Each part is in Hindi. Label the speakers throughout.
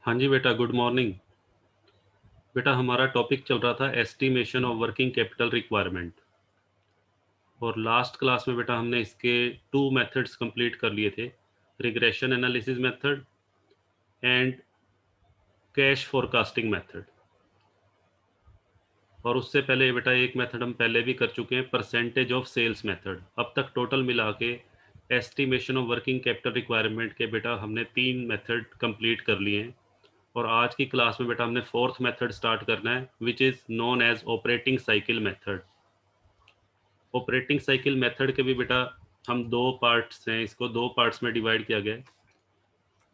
Speaker 1: हाँ जी बेटा, गुड मॉर्निंग। बेटा हमारा टॉपिक चल रहा था estimation of working capital requirement, और लास्ट क्लास में बेटा हमने इसके 2 मेथड्स कंप्लीट कर लिए थे, regression analysis method and cash forecasting method. और उससे पहले बेटा एक मेथड हम पहले भी कर चुके हैं, परसेंटेज ऑफ सेल्स मेथड। अब तक टोटल मिला के estimation of working capital requirement के बेटा हमने 3 मेथड कंप्लीट कर लिए हैं। और आज की क्लास में बेटा हमने 4th मेथड स्टार्ट करना है, which is known as operating cycle method. Operating cycle method के भी बेटा हम 2 पार्ट्स हैं, इसको 2 पार्ट्स में डिवाइड किया गया है,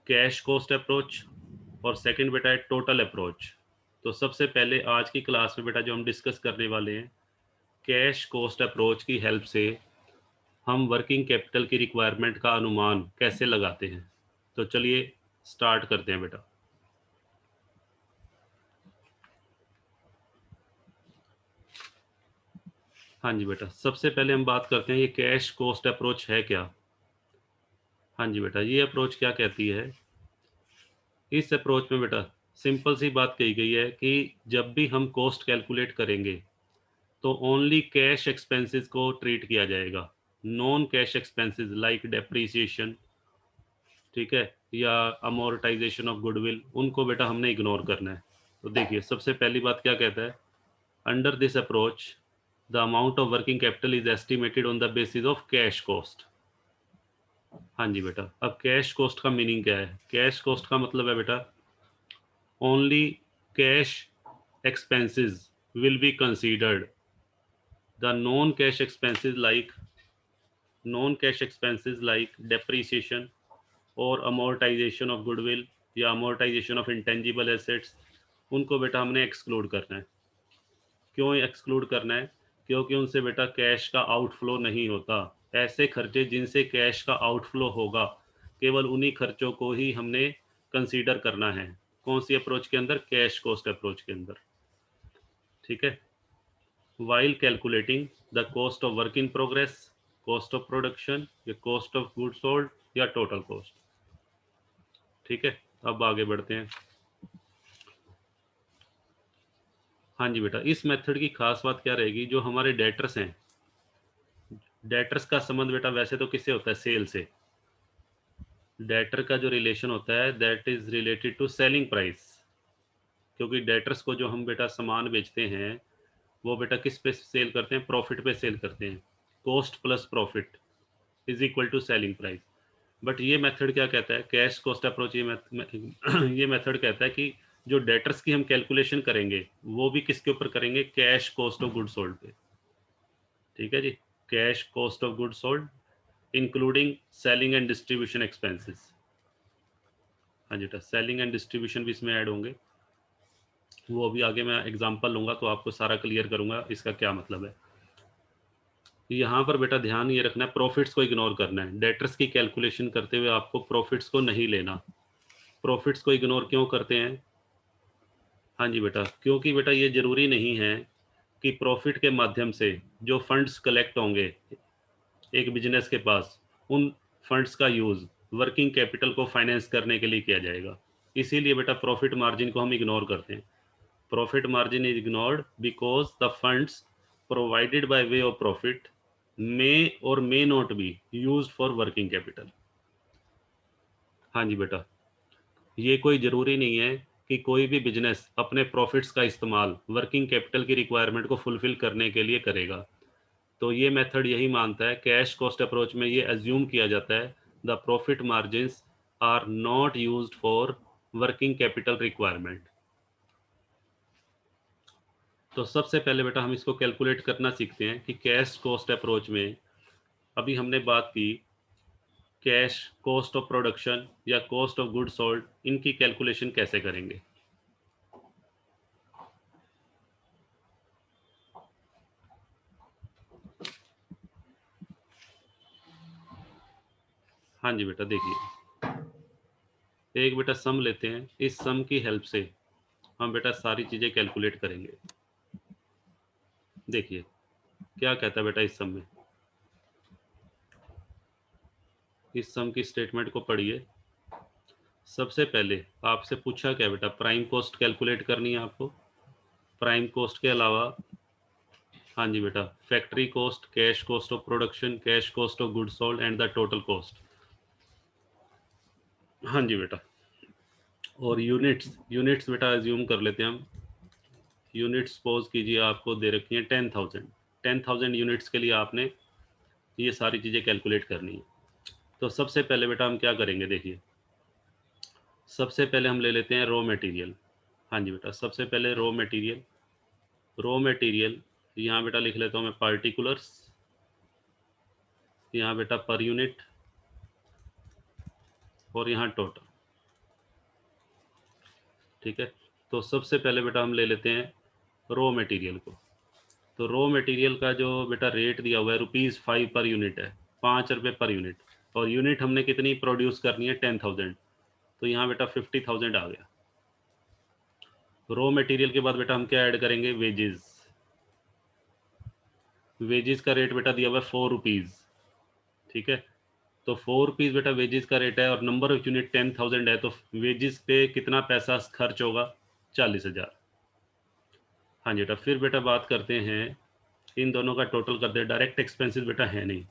Speaker 1: कैश कॉस्ट अप्रोच और सेकंड बेटा है टोटल अप्रोच। तो सबसे पहले आज की क्लास में बेटा जो हम डिस्कस करने वाले हैं, कैश कॉस्ट अप्रोच की हेल्प से हम वर्किंग कैपिटल की रिक्वायरमेंट का अनुमान कैसे लगाते हैं। तो चलिए स्टार्ट करते हैं बेटा। हाँ जी बेटा, सबसे पहले हम बात करते हैं ये कैश कॉस्ट अप्रोच है क्या। हाँ जी बेटा, ये अप्रोच क्या कहती है, इस अप्रोच में बेटा सिंपल सी बात कही गई है कि जब भी हम कॉस्ट कैलकुलेट करेंगे तो ओनली कैश एक्सपेंसेस को ट्रीट किया जाएगा, non cash expenses like depreciation, ठीक है, या अमोर्टाइजेशन ऑफ गुडविल, उनको बेटा हमने इग्नोर करना है। तो देखिए सबसे पहली बात क्या कहता है, under this approach the amount of working capital is estimated on the basis of cash cost. हाँ जी बेटा, अब कैश कॉस्ट का मीनिंग क्या है, कैश कॉस्ट का मतलब है बेटा only cash expenses will be considered, the non-cash expenses like depreciation और amortization of goodwill या amortization of intangible assets, उनको बेटा हमने एक्सक्लूड करना है। क्यों एक्सक्लूड करना है, क्योंकि उनसे बेटा कैश का आउटफ्लो नहीं होता। ऐसे खर्चे जिनसे कैश का आउटफ्लो होगा, केवल उन्हीं खर्चों को ही हमने कंसीडर करना है। कौन सी अप्रोच के अंदर, कैश कॉस्ट अप्रोच के अंदर, ठीक है। while calculating the cost of work in progress, cost of production या cost of goods sold या total cost, ठीक है। अब आगे बढ़ते हैं। हाँ जी बेटा, इस मेथड की खास बात क्या रहेगी, जो हमारे डेटर्स हैं, डेटर्स का संबंध बेटा वैसे तो किससे होता है, सेल से। डेटर का जो रिलेशन होता है that is related to selling price, क्योंकि डेटर्स को जो हम बेटा सामान बेचते हैं वो बेटा किस पे सेल करते हैं, प्रॉफिट पे सेल करते हैं। Cost plus profit is equal to selling price. But ये मेथड क्या कहता है, कैश कॉस्ट अप्रोच, ये मेथड कहता है कि जो डेटर्स की हम कैलकुलेशन करेंगे वो भी किसके ऊपर करेंगे, cash cost of good sold पे, ठीक है जी। Cash cost of good sold including selling and distribution expenses. हाँ जी, सेलिंग एंड डिस्ट्रीब्यूशन भी इसमें ऐड होंगे, वो अभी आगे मैं एग्जांपल लूंगा तो आपको सारा क्लियर करूंगा इसका क्या मतलब है। यहाँ पर बेटा ध्यान ये रखना है, प्रॉफिट्स को इग्नोर करना है। डेटर्स की कैलकुलेशन करते हुए आपको प्रॉफिट्स को नहीं लेना। प्रॉफिट्स को इग्नोर क्यों करते हैं, हाँ जी बेटा, क्योंकि बेटा ये जरूरी नहीं है कि प्रॉफिट के माध्यम से जो फंड्स कलेक्ट होंगे एक बिजनेस के पास, उन फंड्स का यूज वर्किंग कैपिटल को फाइनेंस करने के लिए किया जाएगा। इसीलिए बेटा प्रॉफिट मार्जिन को हम इग्नोर करते हैं। Profit margin is ignored because the funds provided by way of profit may or may not be used for working capital. हाँ जी बेटा, ये कोई ज़रूरी नहीं है कि कोई भी बिजनेस अपने प्रॉफिट्स का इस्तेमाल वर्किंग कैपिटल की रिक्वायरमेंट को फुलफिल करने के लिए करेगा। तो ये मेथड यही मानता है, कैश कॉस्ट अप्रोच में ये एज्यूम किया जाता है the profit margins are not used for working capital requirement. तो सबसे पहले बेटा हम इसको कैलकुलेट करना सीखते हैं कि कैश कॉस्ट अप्रोच में अभी हमने बात की कैश कॉस्ट ऑफ प्रोडक्शन या कॉस्ट ऑफ गुड सोल्ड, इनकी कैलकुलेशन कैसे करेंगे। हाँ जी बेटा, देखिए एक बेटा सम लेते हैं, इस सम की हेल्प से हम बेटा सारी चीज़ें कैलकुलेट करेंगे। देखिए क्या कहता है बेटा इस सम में, इस सम की स्टेटमेंट को पढ़िए। सबसे पहले आपसे पूछा क्या बेटा, प्राइम कॉस्ट कैलकुलेट करनी है आपको। प्राइम कॉस्ट के अलावा, हाँ जी बेटा, factory cost, cash cost of production, cash cost of goods sold and the total cost. हाँ जी बेटा। और यूनिट्स, यूनिट्स बेटा एज्यूम कर लेते हैं हम। यूनिट्स सपोज कीजिए आपको दे रखी हैं 10,000। 10,000 यूनिट्स के लिए आपने ये सारी चीज़ें कैलकुलेट करनी है। तो सबसे पहले बेटा हम क्या करेंगे, देखिए सबसे पहले हम ले लेते हैं रॉ मटेरियल। हाँ जी बेटा, सबसे पहले रॉ मटेरियल। रॉ मटेरियल यहाँ बेटा लिख लेता हूँ मैं पार्टिकुलर्स, यहाँ बेटा पर यूनिट, और यहाँ टोटल। ठीक है, तो सबसे पहले बेटा हम ले लेते हैं रॉ मटेरियल को। तो रॉ मटेरियल का जो बेटा रेट दिया हुआ है ₹5 पर यूनिट है, ₹5 पर यूनिट। और यूनिट हमने कितनी प्रोड्यूस करनी है, 10,000। तो यहाँ बेटा 50,000 आ गया। रॉ मटेरियल के बाद बेटा हम क्या ऐड करेंगे, वेजेस। वेजेस का रेट बेटा दिया हुआ है ₹4। ठीक है, तो ₹4 बेटा वेजेस का रेट है, और नंबर ऑफ यूनिट 10,000 है, तो वेजेस पे कितना पैसा खर्च होगा, 40,000। हाँ जी बेटा, फिर बेटा बात करते हैं, इन दोनों का टोटल करते हैं। डायरेक्ट एक्सपेंसेस बेटा है नहीं,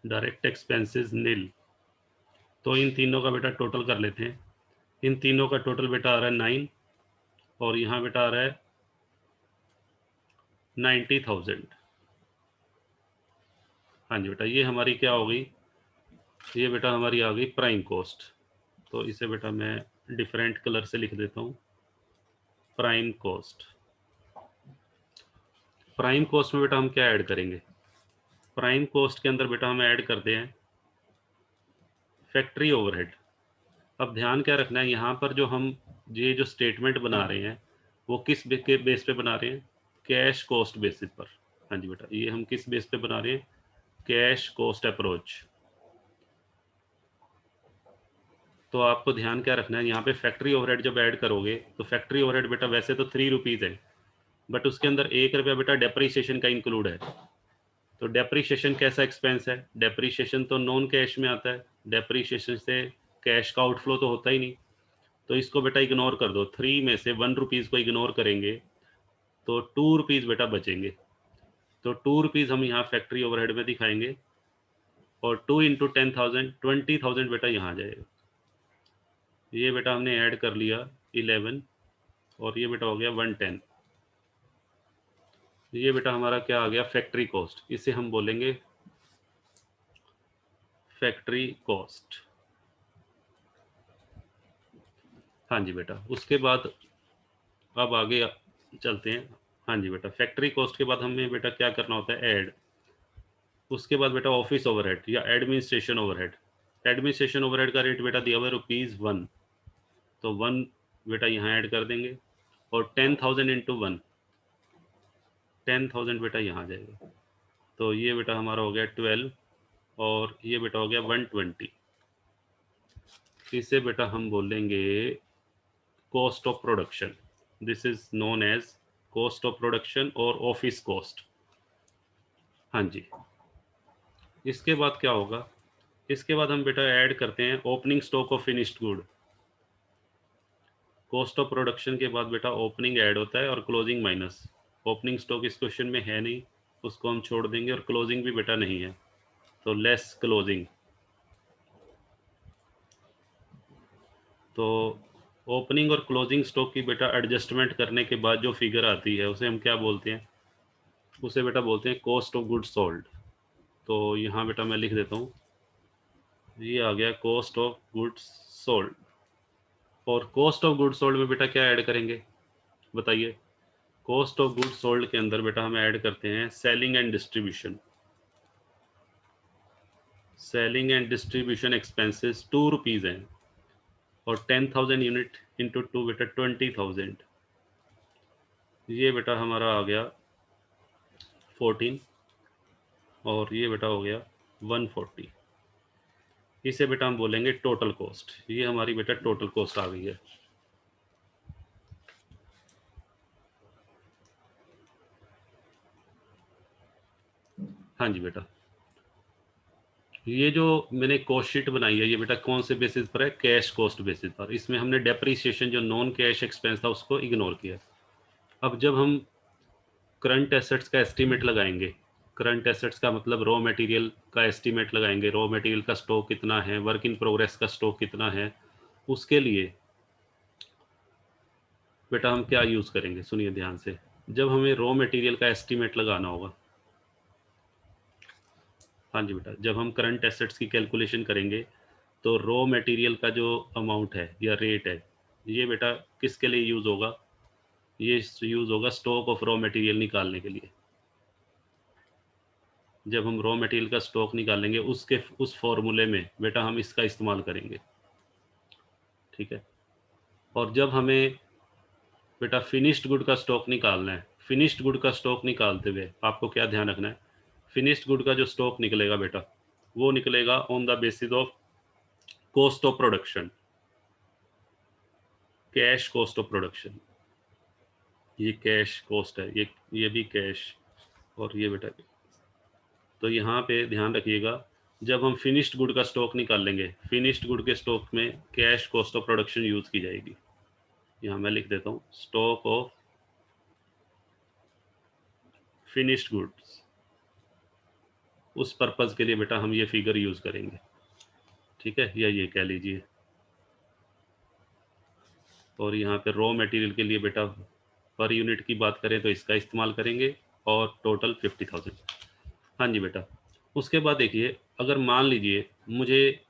Speaker 1: डायरेक्ट एक्सपेंसेस नील। तो इन तीनों का बेटा टोटल कर लेते हैं। इन तीनों का टोटल बेटा आ रहा है 9, और यहाँ बेटा आ रहा है 90,000। हाँ जी बेटा, ये हमारी क्या हो गई, ये बेटा हमारी आ गई प्राइम कॉस्ट। तो इसे बेटा मैं डिफरेंट कलर से लिख देता हूँ, प्राइम कॉस्ट। प्राइम कॉस्ट में बेटा हम क्या ऐड करेंगे, प्राइम कॉस्ट के अंदर बेटा हम ऐड करते हैं फैक्ट्री ओवरहेड। अब ध्यान क्या रखना है, यहाँ पर जो हम ये जो स्टेटमेंट बना रहे हैं, वो किस के बेस पे बना रहे हैं, कैश कॉस्ट बेसिस पर। हाँ जी बेटा, ये हम किस बेस पे बना रहे हैं, कैश कॉस्ट अप्रोच। तो आपको ध्यान क्या रखना है, यहाँ पे फैक्ट्री ओवरहेड जब ऐड करोगे, तो फैक्ट्री ओवरहेड बेटा वैसे तो ₹3 है, बट उसके अंदर ₹1 बेटा डेप्रीशिएशन का इंक्लूड है। तो डेप्रीशिएशन कैसा एक्सपेंस है, डेप्रीशिएशन तो नॉन कैश में आता है, डेप्रीशिएशन से कैश का आउटफ्लो तो होता ही नहीं। तो इसको बेटा इग्नोर कर दो, 3 में से ₹1 को इग्नोर करेंगे तो ₹2 बेटा बचेंगे। तो ₹2 हम यहाँ फैक्ट्री ओवरहेड में दिखाएंगे, और 2 इंटू 10,000, 20,000 बेटा यहाँ आ जाएगा। ये बेटा हमने ऐड कर लिया 11, और ये बेटा हो गया 110। ये बेटा हमारा क्या आ गया, फैक्ट्री कॉस्ट। इसे हम बोलेंगे फैक्ट्री कॉस्ट। हाँ जी बेटा, उसके बाद अब आगे चलते हैं। हाँ जी बेटा, फैक्ट्री कॉस्ट के बाद हमें बेटा क्या करना होता है, ऐड। उसके बाद बेटा ऑफिस ओवरहेड या एडमिनिस्ट्रेशन ओवरहेड। एडमिनिस्ट्रेशन ओवरहेड का रेट बेटा दिया हुआ है ₹1। तो 1 बेटा यहाँ ऐड कर देंगे, और 10,000 इंटू 1, 10,000 बेटा यहाँ आ जाएगा। तो ये बेटा हमारा हो गया 12, और ये बेटा हो गया 120। इसे बेटा हम बोलेंगे cost of production. This is known as cost of production और ऑफिस कॉस्ट। हाँ जी, इसके बाद क्या होगा, इसके बाद हम बेटा ऐड करते हैं opening stock of finished good. Cost of production के बाद बेटा ओपनिंग ऐड होता है, और क्लोजिंग माइनस। ओपनिंग स्टॉक इस क्वेश्चन में है नहीं, उसको हम छोड़ देंगे, और क्लोजिंग भी बेटा नहीं है, तो लेस क्लोजिंग। तो ओपनिंग और क्लोजिंग स्टॉक की बेटा एडजस्टमेंट करने के बाद जो फिगर आती है, उसे हम क्या बोलते हैं, उसे बेटा बोलते हैं कॉस्ट ऑफ गुड्स सोल्ड। तो यहाँ बेटा मैं लिख देता हूँ, ये आ गया कॉस्ट ऑफ गुड्स सोल्ड। और कॉस्ट ऑफ गुड्स सोल्ड में बेटा क्या ऐड करेंगे, बताइए। कॉस्ट ऑफ गुड्स सोल्ड के अंदर बेटा हम ऐड करते हैं selling and distribution. Selling and distribution expenses ₹2 हैं, और 10,000 यूनिट इंटू 2 बेटा 20,000। ये बेटा हमारा आ गया 14, और ये बेटा हो गया 140। इसे बेटा हम बोलेंगे टोटल कॉस्ट। ये हमारी बेटा टोटल कॉस्ट आ गई है। हाँ जी बेटा, ये जो मैंने कॉस्ट शीट बनाई है ये बेटा कौन से बेसिस पर है, कैश कॉस्ट बेसिस पर। इसमें हमने डेप्रिसिएशन जो नॉन कैश एक्सपेंस था उसको इग्नोर किया। अब जब हम करंट एसेट्स का एस्टीमेट लगाएंगे, करंट एसेट्स का मतलब रॉ मटेरियल का एस्टीमेट लगाएंगे, रॉ मटेरियल का स्टॉक कितना है, वर्क इन प्रोग्रेस का स्टॉक कितना है, उसके लिए बेटा हम क्या यूज करेंगे, सुनिए ध्यान से। जब हमें रॉ मटेरियल का एस्टीमेट लगाना होगा, हाँ जी बेटा, जब हम करंट एसेट्स की कैलकुलेशन करेंगे तो रॉ मटेरियल का जो अमाउंट है या रेट है ये बेटा किसके लिए यूज होगा, ये यूज होगा स्टॉक ऑफ रॉ मटेरियल निकालने के लिए। जब हम रॉ मटेरियल का स्टॉक निकालेंगे उसके उस फॉर्मूले में बेटा हम इसका इस्तेमाल करेंगे, ठीक है। और जब हमें बेटा फिनिश्ड गुड का स्टॉक निकालना है, फिनिश्ड गुड का स्टॉक निकालते हुए आपको क्या ध्यान रखना है, फिनिश्ड गुड का जो स्टॉक निकलेगा बेटा वो निकलेगा on the basis of cost of production, cash cost of production. ये कैश कॉस्ट है, ये भी कैश, और ये बेटा, तो यहाँ पे ध्यान रखिएगा जब हम फिनिश्ड गुड का स्टॉक निकाल लेंगे, फिनिश्ड गुड के स्टॉक में cash cost of production use की जाएगी। यहाँ मैं लिख देता हूँ स्टॉक ऑफ फिनिश्ड गुड्स, उस पर्पज के लिए बेटा हम ये फिगर यूज करेंगे, ठीक है, या ये कह लीजिए। और यहाँ पे रॉ मटेरियल के लिए बेटा पर यूनिट की बात करें तो इसका इस्तेमाल करेंगे और टोटल 50,000। हाँ जी बेटा, उसके बाद देखिए अगर मान लीजिए मुझे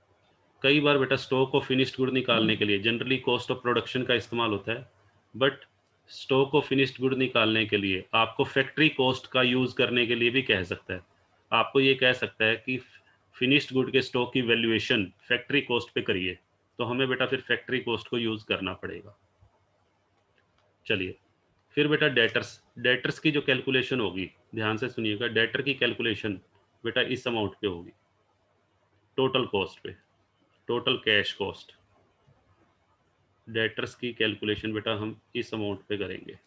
Speaker 1: कई बार बेटा स्टॉक ऑफ फिनिश्ड गुड निकालने के लिए जनरली कॉस्ट ऑफ प्रोडक्शन का इस्तेमाल होता है, but stock of finished good निकालने के लिए आपको फैक्ट्री कॉस्ट का यूज करने के लिए भी कह सकता है। आपको ये कह सकता है कि फिनिश्ड गुड के स्टॉक की वैल्यूएशन फैक्ट्री कॉस्ट पे करिए, तो हमें बेटा फिर फैक्ट्री कॉस्ट को यूज करना पड़ेगा। चलिए फिर बेटा डेटर्स, डेटर्स की जो कैलकुलेशन होगी ध्यान से सुनिएगा, डेटर की कैलकुलेशन बेटा इस अमाउंट पे होगी, टोटल कॉस्ट पे, टोटल कैश कॉस्ट। डेटर्स की कैलकुलेशन बेटा हम इस अमाउंट पे करेंगे,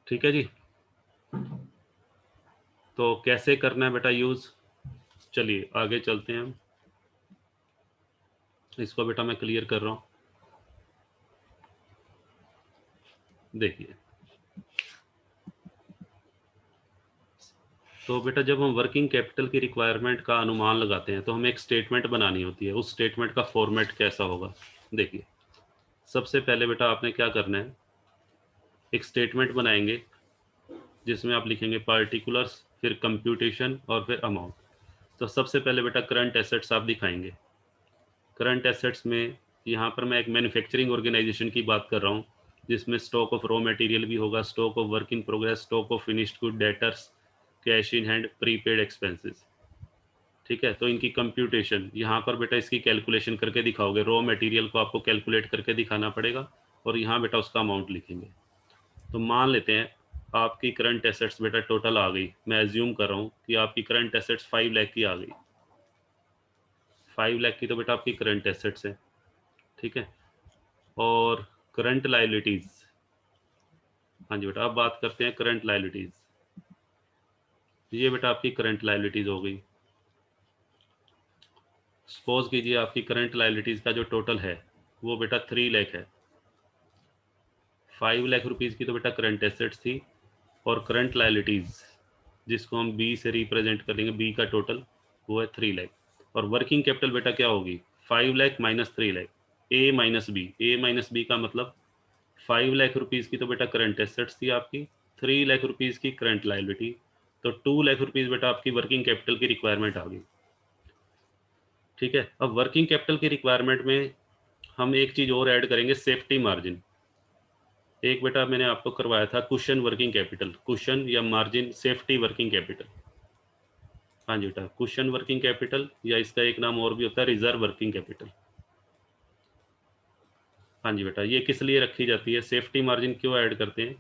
Speaker 1: ठीक है जी। तो कैसे करना है बेटा यूज, चलिए आगे चलते हैं हम, इसको बेटा मैं क्लियर कर रहा हूँ। देखिए तो बेटा जब हम वर्किंग कैपिटल की रिक्वायरमेंट का अनुमान लगाते हैं तो हमें एक स्टेटमेंट बनानी होती है, उस स्टेटमेंट का फॉर्मेट कैसा होगा। देखिए सबसे पहले बेटा आपने क्या करना है, एक स्टेटमेंट बनाएंगे जिसमें आप लिखेंगे पार्टिकुलर्स, फिर कंप्यूटेशन और फिर अमाउंट। तो सबसे पहले बेटा करंट एसेट्स आप दिखाएंगे। करंट एसेट्स में यहाँ पर मैं एक मैन्युफैक्चरिंग ऑर्गेनाइजेशन की बात कर रहा हूँ जिसमें स्टॉक ऑफ रॉ मटेरियल भी होगा, stock of work in progress, stock of finished good, debtors, cash in hand, prepaid expenses, ठीक है। तो इनकी कंप्यूटेशन यहाँ पर बेटा इसकी कैलकुलेशन करके दिखाओगे, रॉ मटेरियल को आपको कैलकुलेट करके दिखाना पड़ेगा और यहाँ बेटा उसका अमाउंट लिखेंगे। तो मान लेते हैं आपकी करंट एसेट्स बेटा टोटल आ गई, मैं एज्यूम कर रहा हूँ कि आपकी करंट एसेट्स 5 लाख की आ गई, 5 लाख की तो बेटा आपकी करंट एसेट्स है, ठीक है। और करंट लायबिलिटीज, हाँ जी बेटा अब बात करते हैं करंट लायबिलिटीज। ये बेटा आपकी करंट लायबिलिटीज हो गई। सपोज कीजिए आपकी करंट लायबिलिटीज का जो टोटल है वो बेटा 3 लाख है, 5 लाख रुपीज़ की तो बेटा करंट एसेट्स थी और करंट लायबिलिटीज जिसको हम बी से रिप्रेजेंट कर लेंगे, बी का टोटल वो है 3 लाख। और वर्किंग कैपिटल बेटा क्या होगी, 5 लाख माइनस 3 लाख, ए माइनस बी, ए माइनस बी का मतलब 5 लाख रुपीज़ की तो बेटा करंट एसेट्स थी आपकी, 3 लाख रुपीज़ की करंट लायबिलिटी, तो 2 लाख रुपीज़ बेटा आपकी वर्किंग कैपिटल की रिक्वायरमेंट आ गई, ठीक है। अब वर्किंग कैपिटल की रिक्वायरमेंट में हम एक चीज़ और ऐड करेंगे, सेफ्टी मार्जिन। एक बेटा मैंने आपको करवाया था कुशन वर्किंग कैपिटल, कुशन या मार्जिन सेफ्टी वर्किंग कैपिटल। हाँ जी बेटा कुशन वर्किंग कैपिटल या इसका एक नाम और भी होता है रिजर्व वर्किंग कैपिटल। हाँ जी बेटा ये किस लिए रखी जाती है, सेफ्टी मार्जिन क्यों ऐड करते हैं,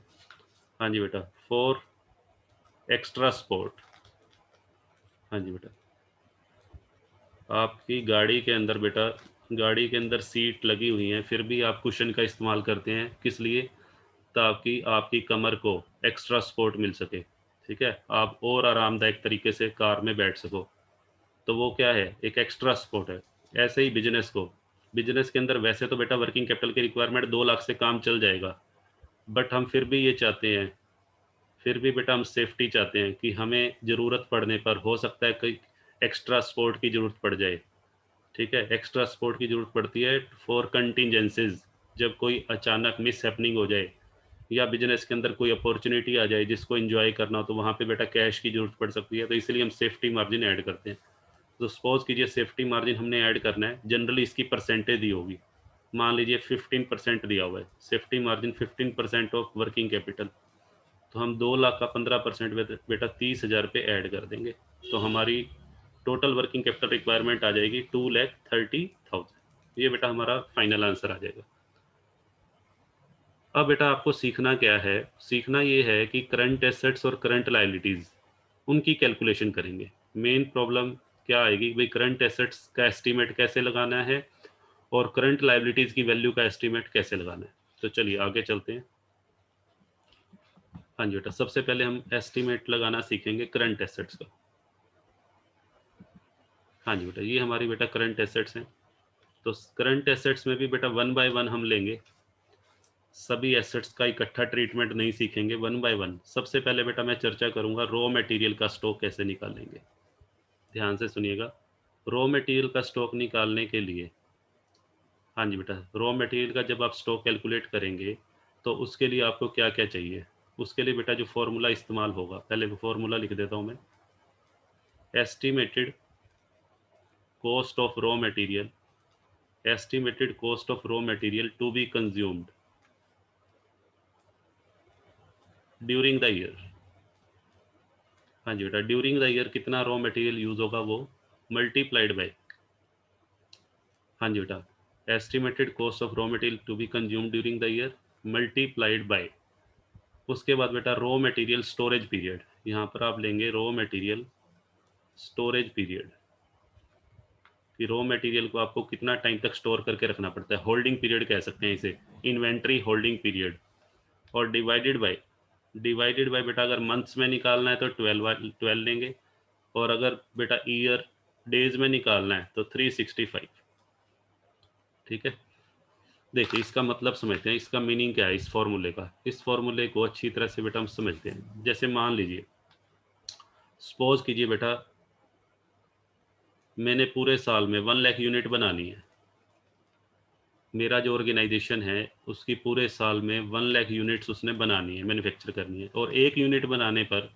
Speaker 1: हाँ जी बेटा फॉर एक्स्ट्रा सपोर्ट। हाँ जी बेटा आपकी गाड़ी के अंदर बेटा, गाड़ी के अंदर सीट लगी हुई है फिर भी आप कुशन का इस्तेमाल करते हैं, किस लिए, ताकि आपकी कमर को एक्स्ट्रा सपोर्ट मिल सके, ठीक है, आप और आरामदायक तरीके से कार में बैठ सको। तो वो क्या है, एक एक्स्ट्रा सपोर्ट है। ऐसे ही बिजनेस के अंदर वैसे तो बेटा वर्किंग कैपिटल की रिक्वायरमेंट 2 लाख से काम चल जाएगा, बट हम फिर भी ये चाहते हैं, फिर भी बेटा हम सेफ्टी चाहते हैं कि हमें ज़रूरत पड़ने पर हो सकता है कोई एक्स्ट्रा सपोर्ट की ज़रूरत पड़ जाए। ठीक है, एक्स्ट्रा सपोर्ट की ज़रूरत पड़ती है फॉर कंटिजेंसीज, जब कोई अचानक मिस हैपनिंग हो जाए या बिजनेस के अंदर कोई अपॉर्चुनिटी आ जाए जिसको एंजॉय करना हो, तो वहाँ पे बेटा कैश की ज़रूरत पड़ सकती है, तो इसलिए हम सेफ्टी मार्जिन ऐड करते हैं। तो सपोज कीजिए सेफ्टी मार्जिन हमने ऐड करना है, जनरली इसकी परसेंटेज दी होगी, मान लीजिए 15% दिया हुआ है safety margin, 15% of working capital, तो हम 2 लाख का 15% बेटा 30,000 पे ऐड कर देंगे, तो हमारी टोटल वर्किंग कैपिटल रिक्वायरमेंट आ जाएगी 2,30,000। ये बेटा हमारा फाइनल आंसर आ जाएगा। अब बेटा आपको सीखना क्या है, सीखना ये है कि करंट एसेट्स और करंट लायबिलिटीज़ उनकी कैलकुलेशन करेंगे। मेन प्रॉब्लम क्या आएगी भाई, करंट एसेट्स का एस्टीमेट कैसे लगाना है और करंट लायबिलिटीज़ की वैल्यू का एस्टीमेट कैसे लगाना है। तो चलिए आगे चलते हैं। हाँ जी बेटा, सबसे पहले हम एस्टीमेट लगाना सीखेंगे करंट एसेट्स का। हाँ जी बेटा, ये हमारी बेटा करंट एसेट्स हैं। तो करंट एसेट्स में भी बेटा 1 बाय 1 हम लेंगे, सभी एसेट्स का इकट्ठा ट्रीटमेंट नहीं सीखेंगे, 1 बाय 1। सबसे पहले बेटा मैं चर्चा करूंगा रॉ मटेरियल का स्टॉक कैसे निकालेंगे। ध्यान से सुनिएगा, रॉ मटेरियल का स्टॉक निकालने के लिए, हाँ जी बेटा, रॉ मटेरियल का जब आप स्टॉक कैलकुलेट करेंगे तो उसके लिए आपको क्या क्या चाहिए, उसके लिए बेटा जो फॉर्मूला इस्तेमाल होगा, पहले वो फॉर्मूला लिख देता हूँ मैं। Estimated cost of raw material, estimated cost of raw material to be consumed during the year। हाँ जी बेटा, ड्यूरिंग द ईयर कितना रॉ मटेरियल यूज होगा वो मल्टीप्लाइड बाय, हाँ जी बेटा, estimated cost of raw material to be consume during the year multiplied by, उसके बाद बेटा रॉ मटेरियल स्टोरेज पीरियड, यहाँ पर आप लेंगे रॉ मटेरियल स्टोरेज पीरियड, कि रॉ मटेरियल को आपको कितना टाइम तक स्टोर करके रखना पड़ता है, होल्डिंग पीरियड कह सकते हैं इसे, इन्वेंट्री होल्डिंग पीरियड। और डिवाइडेड बाय बेटा अगर मंथ्स में निकालना है तो 12 लेंगे, और अगर बेटा ईयर डेज में निकालना है तो 365। ठीक है, देखिए इसका मतलब समझते हैं, इसका मीनिंग क्या है इस फॉर्मूले का, इस फॉर्मूले को अच्छी तरह से बेटा हम समझते हैं। जैसे मान लीजिए, सपोज कीजिए बेटा मैंने पूरे साल में 1 लाख यूनिट बनानी है, मेरा जो ऑर्गेनाइजेशन है उसकी पूरे साल में 1 लाख यूनिट्स उसने बनानी है, मैन्युफैक्चर करनी है, और एक यूनिट बनाने पर,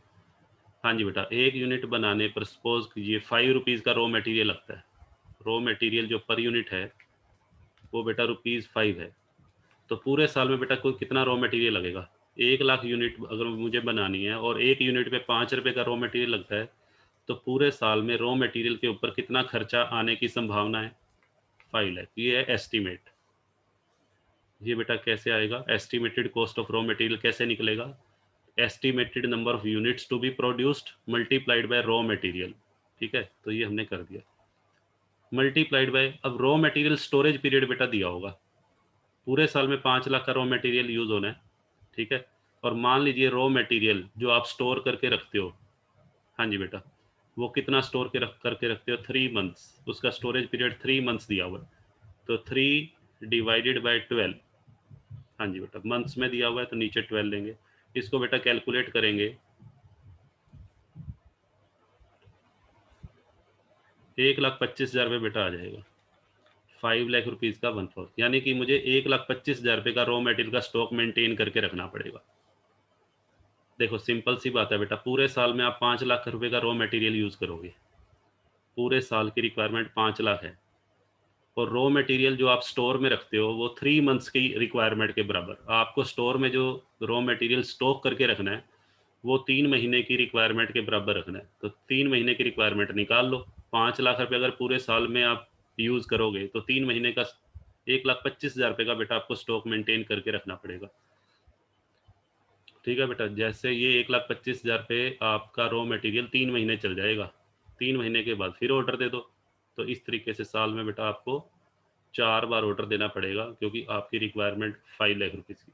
Speaker 1: हाँ जी बेटा, एक यूनिट बनाने पर सपोज कीजिए 5 रुपीज़ का रॉ मटेरियल लगता है, रॉ मटेरियल जो पर यूनिट है वो बेटा ₹5 है। तो पूरे साल में बेटा कोई कितना रॉ मटेरियल लगेगा, 1 लाख यूनिट अगर मुझे बनानी है और एक यूनिट पे 5 रुपये का रॉ मटेरियल लगता है, तो पूरे साल में रॉ मटेरियल के ऊपर कितना खर्चा आने की संभावना है, 5 लाख। ये है एस्टीमेट। ये बेटा कैसे आएगा, estimated cost of raw material कैसे निकलेगा, estimated number of units to be produced multiplied by raw material. ठीक है, तो ये हमने कर दिया, मल्टीप्लाइड बाय, अब रॉ मटेरियल स्टोरेज पीरियड बेटा दिया होगा, पूरे साल में 5 लाख का रॉ मटेरियल यूज होना है। ठीक है, और मान लीजिए रॉ मटेरियल जो आप स्टोर करके रखते हो, हाँ जी बेटा, वो कितना स्टोर के करके रखते हो, 3 मंथ्स, उसका स्टोरेज पीरियड 3 मंथ्स दिया हुआ है, तो 3 डिवाइडेड बाय 12, हाँ जी बेटा, मंथ्स में दिया हुआ है तो नीचे 12 लेंगे, इसको बेटा कैलकुलेट करेंगे, 1,25,000 रुपये बेटा आ जाएगा, 5 लाख रुपीज़ का 1/4, यानी कि मुझे 1,25,000 रुपये का रॉ मटेरियल का स्टॉक मेंटेन करके रखना पड़ेगा। देखो सिंपल सी बात है बेटा, पूरे साल में आप 5 लाख रुपए का रॉ मटेरियल यूज करोगे, पूरे साल की रिक्वायरमेंट 5 लाख है, और रॉ मटेरियल जो आप स्टोर में रखते हो वो 3 मंथ्स की रिक्वायरमेंट के बराबर, आपको स्टोर में जो रॉ मटेरियल स्टॉक करके रखना है वो 3 महीने की रिक्वायरमेंट के बराबर रखना है, तो 3 महीने की रिक्वायरमेंट निकाल लो, 5 लाख रुपये अगर पूरे साल में आप यूज करोगे तो 3 महीने का 1,25,000 रुपये का बेटा आपको स्टॉक मेंटेन करके रखना पड़ेगा। ठीक है बेटा, जैसे ये 1,25,000 पे आपका रॉ मटेरियल 3 महीने चल जाएगा, 3 महीने के बाद फिर ऑर्डर दे दो, तो इस तरीके से साल में बेटा आपको 4 बार ऑर्डर देना पड़ेगा, क्योंकि आपकी रिक्वायरमेंट 5 लाख रुपीज़ की।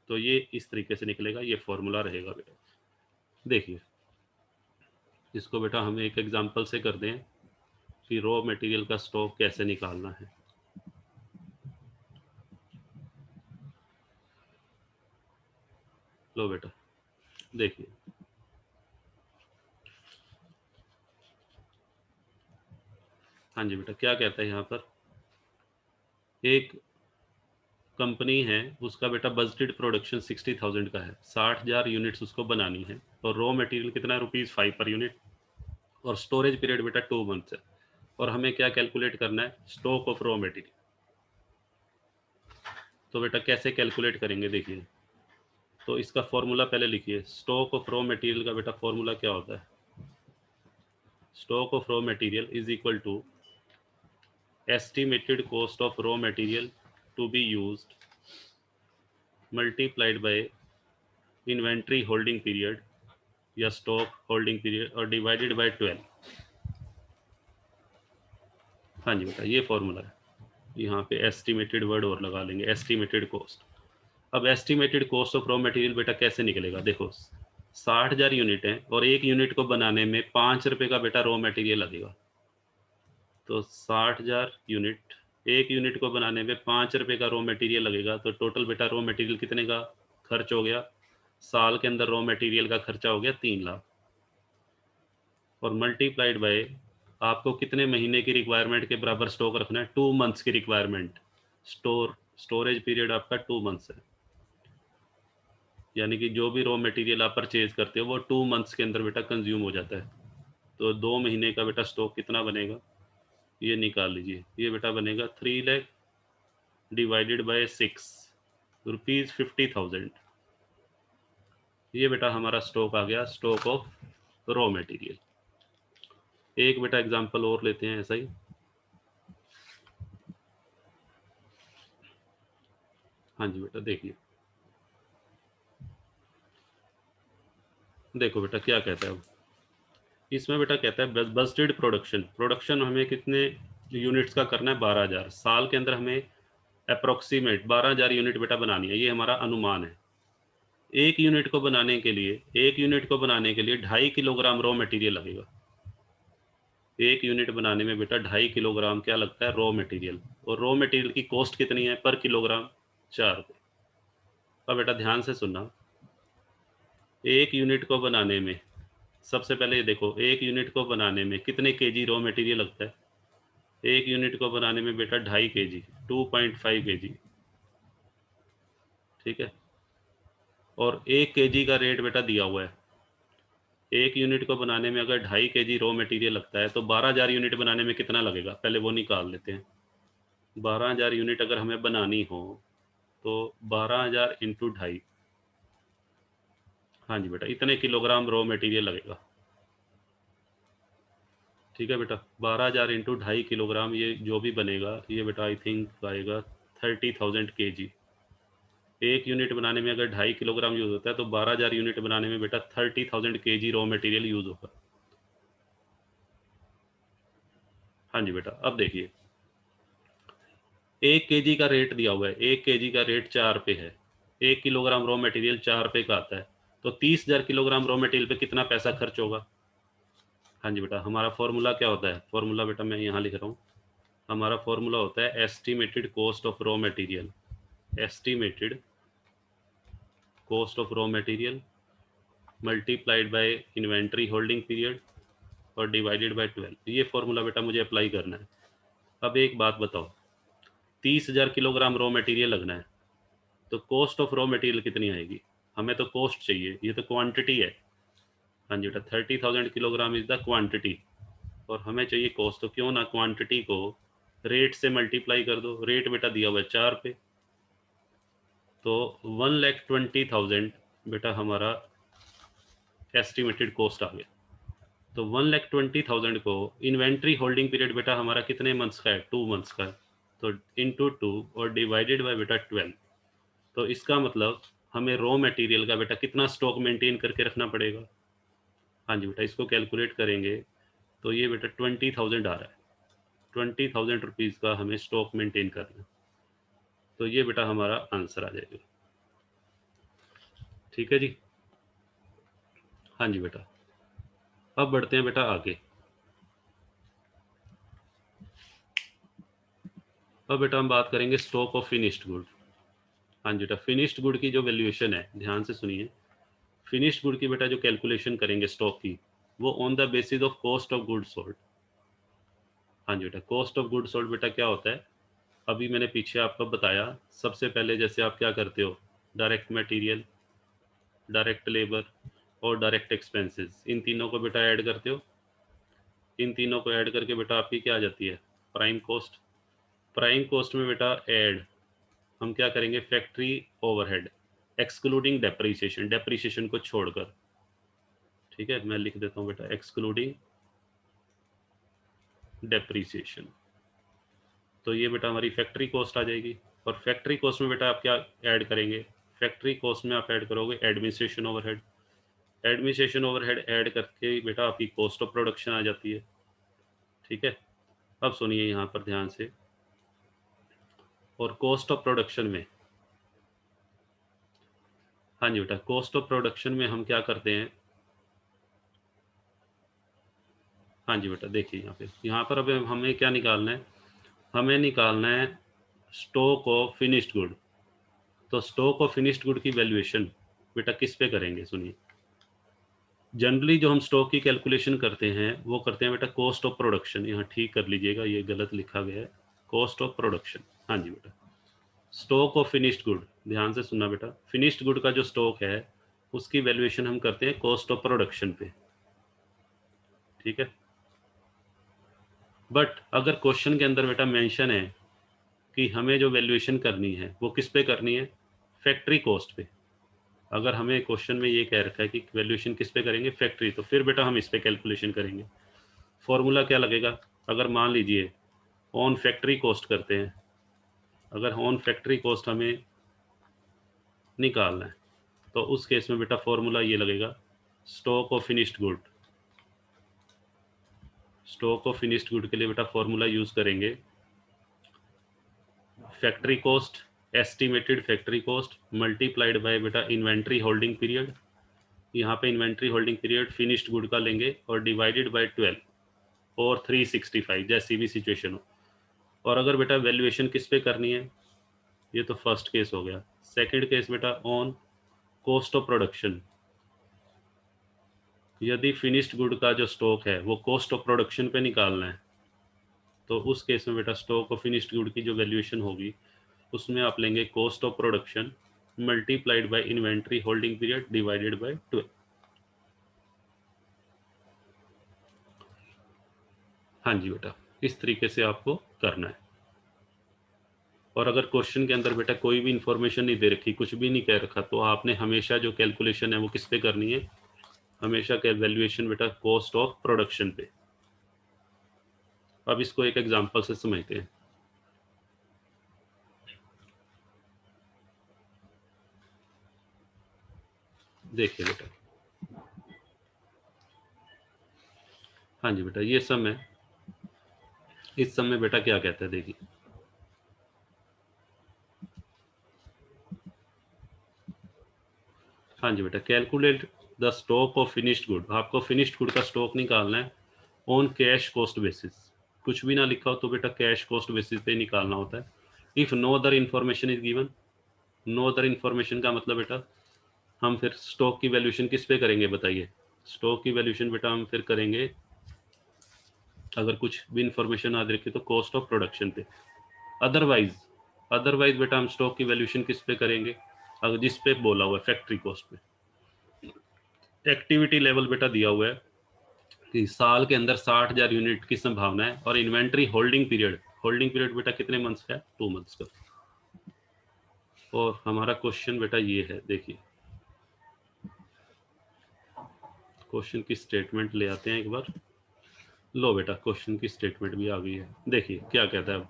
Speaker 1: तो ये इस तरीके से निकलेगा, ये फॉर्मूला रहेगा बेटा। देखिए इसको बेटा हम एक एग्जांपल से कर दें कि रॉ मटेरियल का स्टॉक कैसे निकालना है। लो बेटा देखिए, हाँ जी बेटा, क्या कहता है यहाँ पर, एक कंपनी है, उसका बेटा बजटेड प्रोडक्शन 60,000 का है, 60,000 यूनिट्स उसको बनानी है, और रॉ मटेरियल कितना है, ₹5 पर यूनिट, और स्टोरेज पीरियड बेटा 2 मंथ्स है, और हमें क्या कैलकुलेट करना है, स्टॉक ऑफ रॉ मटेरियल। तो बेटा कैसे कैलकुलेट करेंगे देखिए, तो इसका फॉर्मूला पहले लिखिए। स्टॉक ऑफ रॉ मटेरियल का बेटा फॉर्मूला क्या होता है, stock of raw material is equal to estimated cost of raw material to be used multiplied by inventory holding period या स्टॉक होल्डिंग पीरियड और डिवाइडेड बाय 12। हाँ जी बेटा, ये फॉर्मूला है। यहाँ पे एस्टिमेटेड वर्ड और लगा लेंगे, एस्टिमेटेड कॉस्ट। अब estimated cost of raw material बेटा कैसे निकलेगा, देखो 60,000 यूनिट है और एक यूनिट को बनाने में 5 रुपये का बेटा रॉ मटेरियल लगेगा। तो 60,000 यूनिट, एक यूनिट को बनाने में 5 रुपये का रॉ मटेरियल लगेगा, तो टोटल बेटा रॉ मटेरियल कितने का खर्च हो गया, साल के अंदर रॉ मटेरियल का खर्चा हो गया 3 लाख, और मल्टीप्लाइड बाय आपको कितने महीने की रिक्वायरमेंट के बराबर स्टॉक रखना है, 2 मंथ्स की रिक्वायरमेंट, स्टोरेज पीरियड आपका 2 मंथ्स है, यानी कि जो भी रॉ मटेरियल आप परचेज करते हो वो 2 मंथ्स के अंदर बेटा कंज्यूम हो जाता है। तो 2 महीने का बेटा स्टॉक कितना बनेगा, ये निकाल लीजिए। ये बेटा बनेगा 3 लाख डिवाइडेड बाय 6, ₹50,000। ये बेटा हमारा स्टॉक आ गया, स्टॉक ऑफ रॉ मटेरियल। एक बेटा एग्जांपल और लेते हैं ऐसा ही। हाँ जी बेटा देखिए, देखो बेटा क्या कहता है अब इसमें, बेटा कहता है बजटेड प्रोडक्शन, प्रोडक्शन हमें कितने यूनिट्स का करना है, 12,000, साल के अंदर हमें अप्रोक्सीमेट 12,000 यूनिट बेटा बनानी है, ये हमारा अनुमान है। एक यूनिट को बनाने के लिए, एक यूनिट को बनाने के लिए 2.5 किलोग्राम रॉ मटेरियल लगेगा। एक यूनिट बनाने में बेटा 2.5 किलोग्राम क्या लगता है, रॉ मटेरियल, और रॉ मटेरियल की कॉस्ट कितनी है पर किलोग्राम, 4 रुपये। अब बेटा ध्यान से सुनना, एक यूनिट को बनाने में, सबसे पहले ये देखो, एक यूनिट को बनाने में कितने केजी रॉ मटेरियल लगता है, एक यूनिट को बनाने में बेटा 2.5 केजी, 2.5 केजी, ठीक है, और 1 केजी का रेट बेटा दिया हुआ है। एक यूनिट को बनाने में अगर 2.5 केजी रॉ मटेरियल लगता है तो 12,000 यूनिट बनाने में कितना लगेगा, पहले वो निकाल लेते हैं। 12,000 यूनिट अगर हमें बनानी हो तो 12,000 इंटू 2.5, हाँ जी बेटा, इतने किलोग्राम रॉ मटेरियल लगेगा। ठीक है बेटा, 12,000 इंटू 2.5 किलोग्राम, ये जो भी बनेगा ये बेटा आई थिंक आएगा 30,000 केजी। एक यूनिट बनाने में अगर 2.5 किलोग्राम यूज होता है तो 12,000 यूनिट बनाने में बेटा 30,000 केजी रॉ मटेरियल यूज होगा। हाँ जी बेटा, अब देखिए, 1 केजी का रेट दिया हुआ है, 1 केजी का रेट 4 रुपये है, 1 किलोग्राम रॉ मटेरियल 4 रुपये का आता है, तो 30,000 किलोग्राम रॉ मटेरियल पे कितना पैसा खर्च होगा। हाँ जी बेटा, हमारा फॉर्मूला क्या होता है, फॉर्मूला बेटा मैं यहाँ लिख रहा हूँ, हमारा फॉर्मूला होता है estimated cost of raw material, estimated cost of raw material multiplied by inventory holding period और डिवाइडेड बाय 12। ये फॉर्मूला बेटा मुझे अप्लाई करना है। अब एक बात बताओ, 30,000 किलोग्राम रॉ मटेरियल लगना है, तो कॉस्ट ऑफ रॉ मटेरियल कितनी आएगी, हमें तो कॉस्ट चाहिए, ये तो क्वांटिटी है। हाँ जी बेटा, 30,000 किलोग्राम इज द क्वांटिटी, और हमें चाहिए कॉस्ट, तो क्यों ना क्वांटिटी को रेट से मल्टीप्लाई कर दो। रेट बेटा दिया हुआ है 4 पे, तो 1,20,000 बेटा हमारा एस्टिमेटेड कॉस्ट आ गया। तो 1,20,000 को इन्वेंट्री होल्डिंग पीरियड बेटा हमारा कितने मंथ्स का है, 2 मंथ्स का है, तो इंटू 2 और डिवाइडेड बाय बेटा 12। तो इसका मतलब हमें रॉ मटेरियल का बेटा कितना स्टॉक मेंटेन करके रखना पड़ेगा। हाँ जी बेटा, इसको कैलकुलेट करेंगे तो ये बेटा 20,000 आ रहा है, 20,000 रुपीज़ का हमें स्टॉक मेंटेन करना है। तो ये बेटा हमारा आंसर आ जाएगा। ठीक है जी, हाँ जी बेटा। अब बढ़ते हैं बेटा आगे। अब बेटा हम बात करेंगे स्टॉक ऑफ फिनिश्ड गुड। हाँ जी बेटा, फिनिश्ड गुड की जो वैल्यूएशन है, ध्यान से सुनिए। फिनिश्ड गुड की बेटा जो कैलकुलेशन करेंगे स्टॉक की, वो on the basis of cost of good sold. हाँ जी बेटा, कॉस्ट ऑफ गुड सोल्ड बेटा क्या होता है, अभी मैंने पीछे आपको बताया। सबसे पहले जैसे आप क्या करते हो, डायरेक्ट मटेरियल, डायरेक्ट लेबर और डायरेक्ट एक्सपेंसेस, इन तीनों को बेटा ऐड करते हो। इन तीनों को ऐड करके बेटा आपकी क्या आ जाती है, प्राइम कॉस्ट। प्राइम कॉस्ट में बेटा ऐड हम क्या करेंगे, factory overhead excluding depreciation, depreciation को छोड़कर। ठीक है, मैं लिख देता हूँ बेटा, एक्सक्लूडिंग डेप्रीसिएशन। तो ये बेटा हमारी फैक्ट्री कॉस्ट आ जाएगी। और फैक्ट्री कॉस्ट में बेटा आप क्या ऐड करेंगे, फैक्ट्री कॉस्ट में आप ऐड करोगे administration overhead. Administration overhead add करके बेटा आपकी कॉस्ट ऑफ प्रोडक्शन आ जाती है। ठीक है, अब सुनिए यहाँ पर ध्यान से। और कॉस्ट ऑफ प्रोडक्शन में, हाँ जी बेटा, कॉस्ट ऑफ प्रोडक्शन में हम क्या करते हैं, हाँ जी बेटा देखिए यहाँ पर अब हमें क्या निकालना है, हमें निकालना है स्टॉक ऑफ फिनिश्ड गुड। तो स्टॉक ऑफ फिनिश्ड गुड की वैल्यूएशन बेटा किस पे करेंगे, सुनिए। जनरली जो हम स्टॉक की कैलकुलेशन करते हैं वो करते हैं बेटा कॉस्ट ऑफ प्रोडक्शन। यहाँ ठीक कर लीजिएगा, ये गलत लिखा गया है, कॉस्ट ऑफ प्रोडक्शन। हाँ जी बेटा, स्टॉक ऑफ फिनिश्ड गुड, ध्यान से सुनना बेटा, फिनिश्ड गुड का जो स्टॉक है उसकी वैल्यूएशन हम करते हैं कॉस्ट ऑफ प्रोडक्शन पे। ठीक है, बट अगर क्वेश्चन के अंदर बेटा मेंशन है कि हमें जो वैल्यूएशन करनी है वो किस पे करनी है, फैक्ट्री कॉस्ट पे। अगर हमें क्वेश्चन में ये कह रखा है कि वैल्यूएशन किस पे करेंगे, फैक्ट्री, तो फिर बेटा हम इस पे कैलकुलेशन करेंगे। फॉर्मूला क्या लगेगा, अगर मान लीजिए ऑन फैक्ट्री कॉस्ट करते हैं, अगर ऑन फैक्ट्री कॉस्ट हमें निकालना है तो उस केस में बेटा फॉर्मूला ये लगेगा, stock of finished good. Stock of finished good के लिए बेटा फॉर्मूला यूज करेंगे factory cost, estimated factory cost multiplied bye बेटा इन्वेंट्री होल्डिंग पीरियड। यहाँ पे inventory holding period finished good का लेंगे और डिवाइडेड बाय 12 और 365, जैसी भी सिचुएशन हो। और अगर बेटा वैल्यूएशन किस पे करनी है, ये तो फर्स्ट केस हो गया। सेकंड केस बेटा ऑन कॉस्ट ऑफ प्रोडक्शन। यदि फिनिश्ड गुड का जो स्टॉक है वो कॉस्ट ऑफ प्रोडक्शन पे निकालना है तो उस केस में बेटा स्टॉक ऑफ फिनिश्ड गुड की जो वैल्यूएशन होगी उसमें आप लेंगे cost of production multiplied by inventory holding period divided by 12। हाँ जी बेटा, इस तरीके से आपको करना है। और अगर क्वेश्चन के अंदर बेटा कोई भी इंफॉर्मेशन नहीं दे रखी, कुछ भी नहीं कह रखा, तो आपने हमेशा जो कैलकुलेशन है वो किस पे करनी है, हमेशा वैल्यूएशन बेटा कॉस्ट ऑफ प्रोडक्शन पे। अब इसको एक एग्जांपल से समझते हैं। देखिए बेटा, हाँ जी बेटा, ये सम है। इस सम में बेटा क्या कहता है, देखिए। हाँ जी बेटा, calculate the stock of finished good. आपको फिनिश्ड गुड का स्टॉक निकालना है ऑन कैश कॉस्ट बेसिस। कुछ भी ना लिखा हो तो बेटा कैश कॉस्ट बेसिस पे निकालना होता है। If no other information is given, no other information का मतलब बेटा हम फिर स्टॉक की वैल्यूएशन किस पे करेंगे, बताइए। स्टॉक की वैल्यूएशन बेटा हम फिर करेंगे, अगर कुछ भी इंफॉर्मेशन ना दे रखी तो कॉस्ट ऑफ प्रोडक्शन पे। अदरवाइज, अदरवाइज बेटा हम स्टॉक की वैल्यूएशन किस पे करेंगे, अगर जिस पे बोला हुआ है फैक्ट्री कॉस्ट पे। एक्टिविटी लेवल बेटा दिया हुआ है कि साल के अंदर 60,000 यूनिट की संभावना है। और inventory holding period, holding period बेटा कितने मंथ्स का है, 2 मंथ्स का। और हमारा क्वेश्चन बेटा ये है, देखिए क्वेश्चन की स्टेटमेंट ले आते हैं एक बार। लो बेटा, क्वेश्चन की स्टेटमेंट भी आ गई है, देखिए क्या कहता है अब।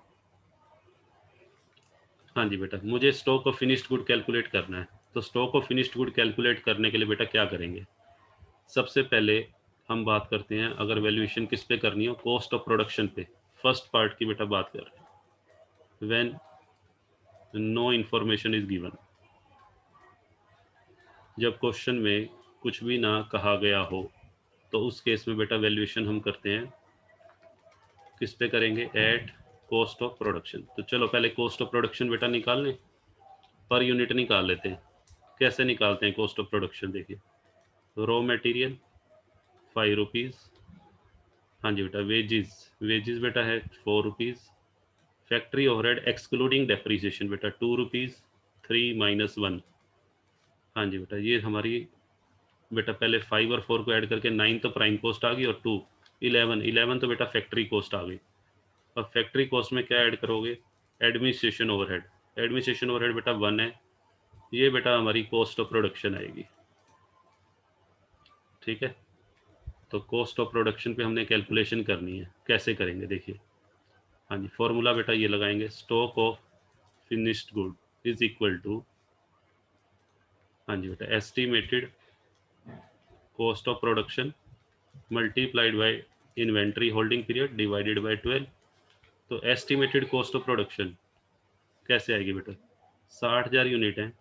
Speaker 1: हाँ जी बेटा, मुझे stock of finished good calculate करना है। तो stock of finished good calculate करने के लिए बेटा क्या करेंगे, सबसे पहले हम बात करते हैं, अगर वैल्यूएशन किस पे करनी हो, कॉस्ट ऑफ प्रोडक्शन पे। फर्स्ट पार्ट की बेटा बात कर रहे हैं, when no information is given. जब क्वेश्चन में कुछ भी ना कहा गया हो तो उस केस में बेटा वैल्यूएशन हम करते हैं, किस पे करेंगे, एट कॉस्ट ऑफ प्रोडक्शन। तो चलो पहले कॉस्ट ऑफ प्रोडक्शन बेटा निकाल लें, पर यूनिट निकाल लेते हैं। कैसे निकालते हैं कॉस्ट ऑफ प्रोडक्शन, देखिए रॉ मटेरियल 5 रुपीज़, हाँ जी बेटा वेजिस, वेजिस बेटा है 4 rupees, factory overhead excluding depreciation बेटा 2 रुपीज़, 3 माइनस 1, हाँ जी बेटा ये हमारी बेटा पहले 5 और 4 को ऐड करके 9 तो प्राइम कॉस्ट आ गई, और 2 11, 11 तो बेटा फैक्ट्री कॉस्ट आ गई। अब फैक्ट्री कॉस्ट में क्या ऐड करोगे, एडमिनिस्ट्रेशन ओवरहेड, एडमिनिस्ट्रेशन ओवरहेड बेटा 1 है, ये बेटा हमारी कॉस्ट ऑफ प्रोडक्शन आएगी। ठीक है, तो कॉस्ट ऑफ प्रोडक्शन पे हमने कैलकुलेशन करनी है, कैसे करेंगे देखिए, हाँ जी फॉर्मूला बेटा ये लगाएंगे, stock of finished good is equal to, हाँ जी बेटा estimated cost of production multiplied by inventory holding period divided by 12। तो एस्टिमेटेड कॉस्ट ऑफ प्रोडक्शन कैसे आएगी बेटा, 60,000 यूनिट है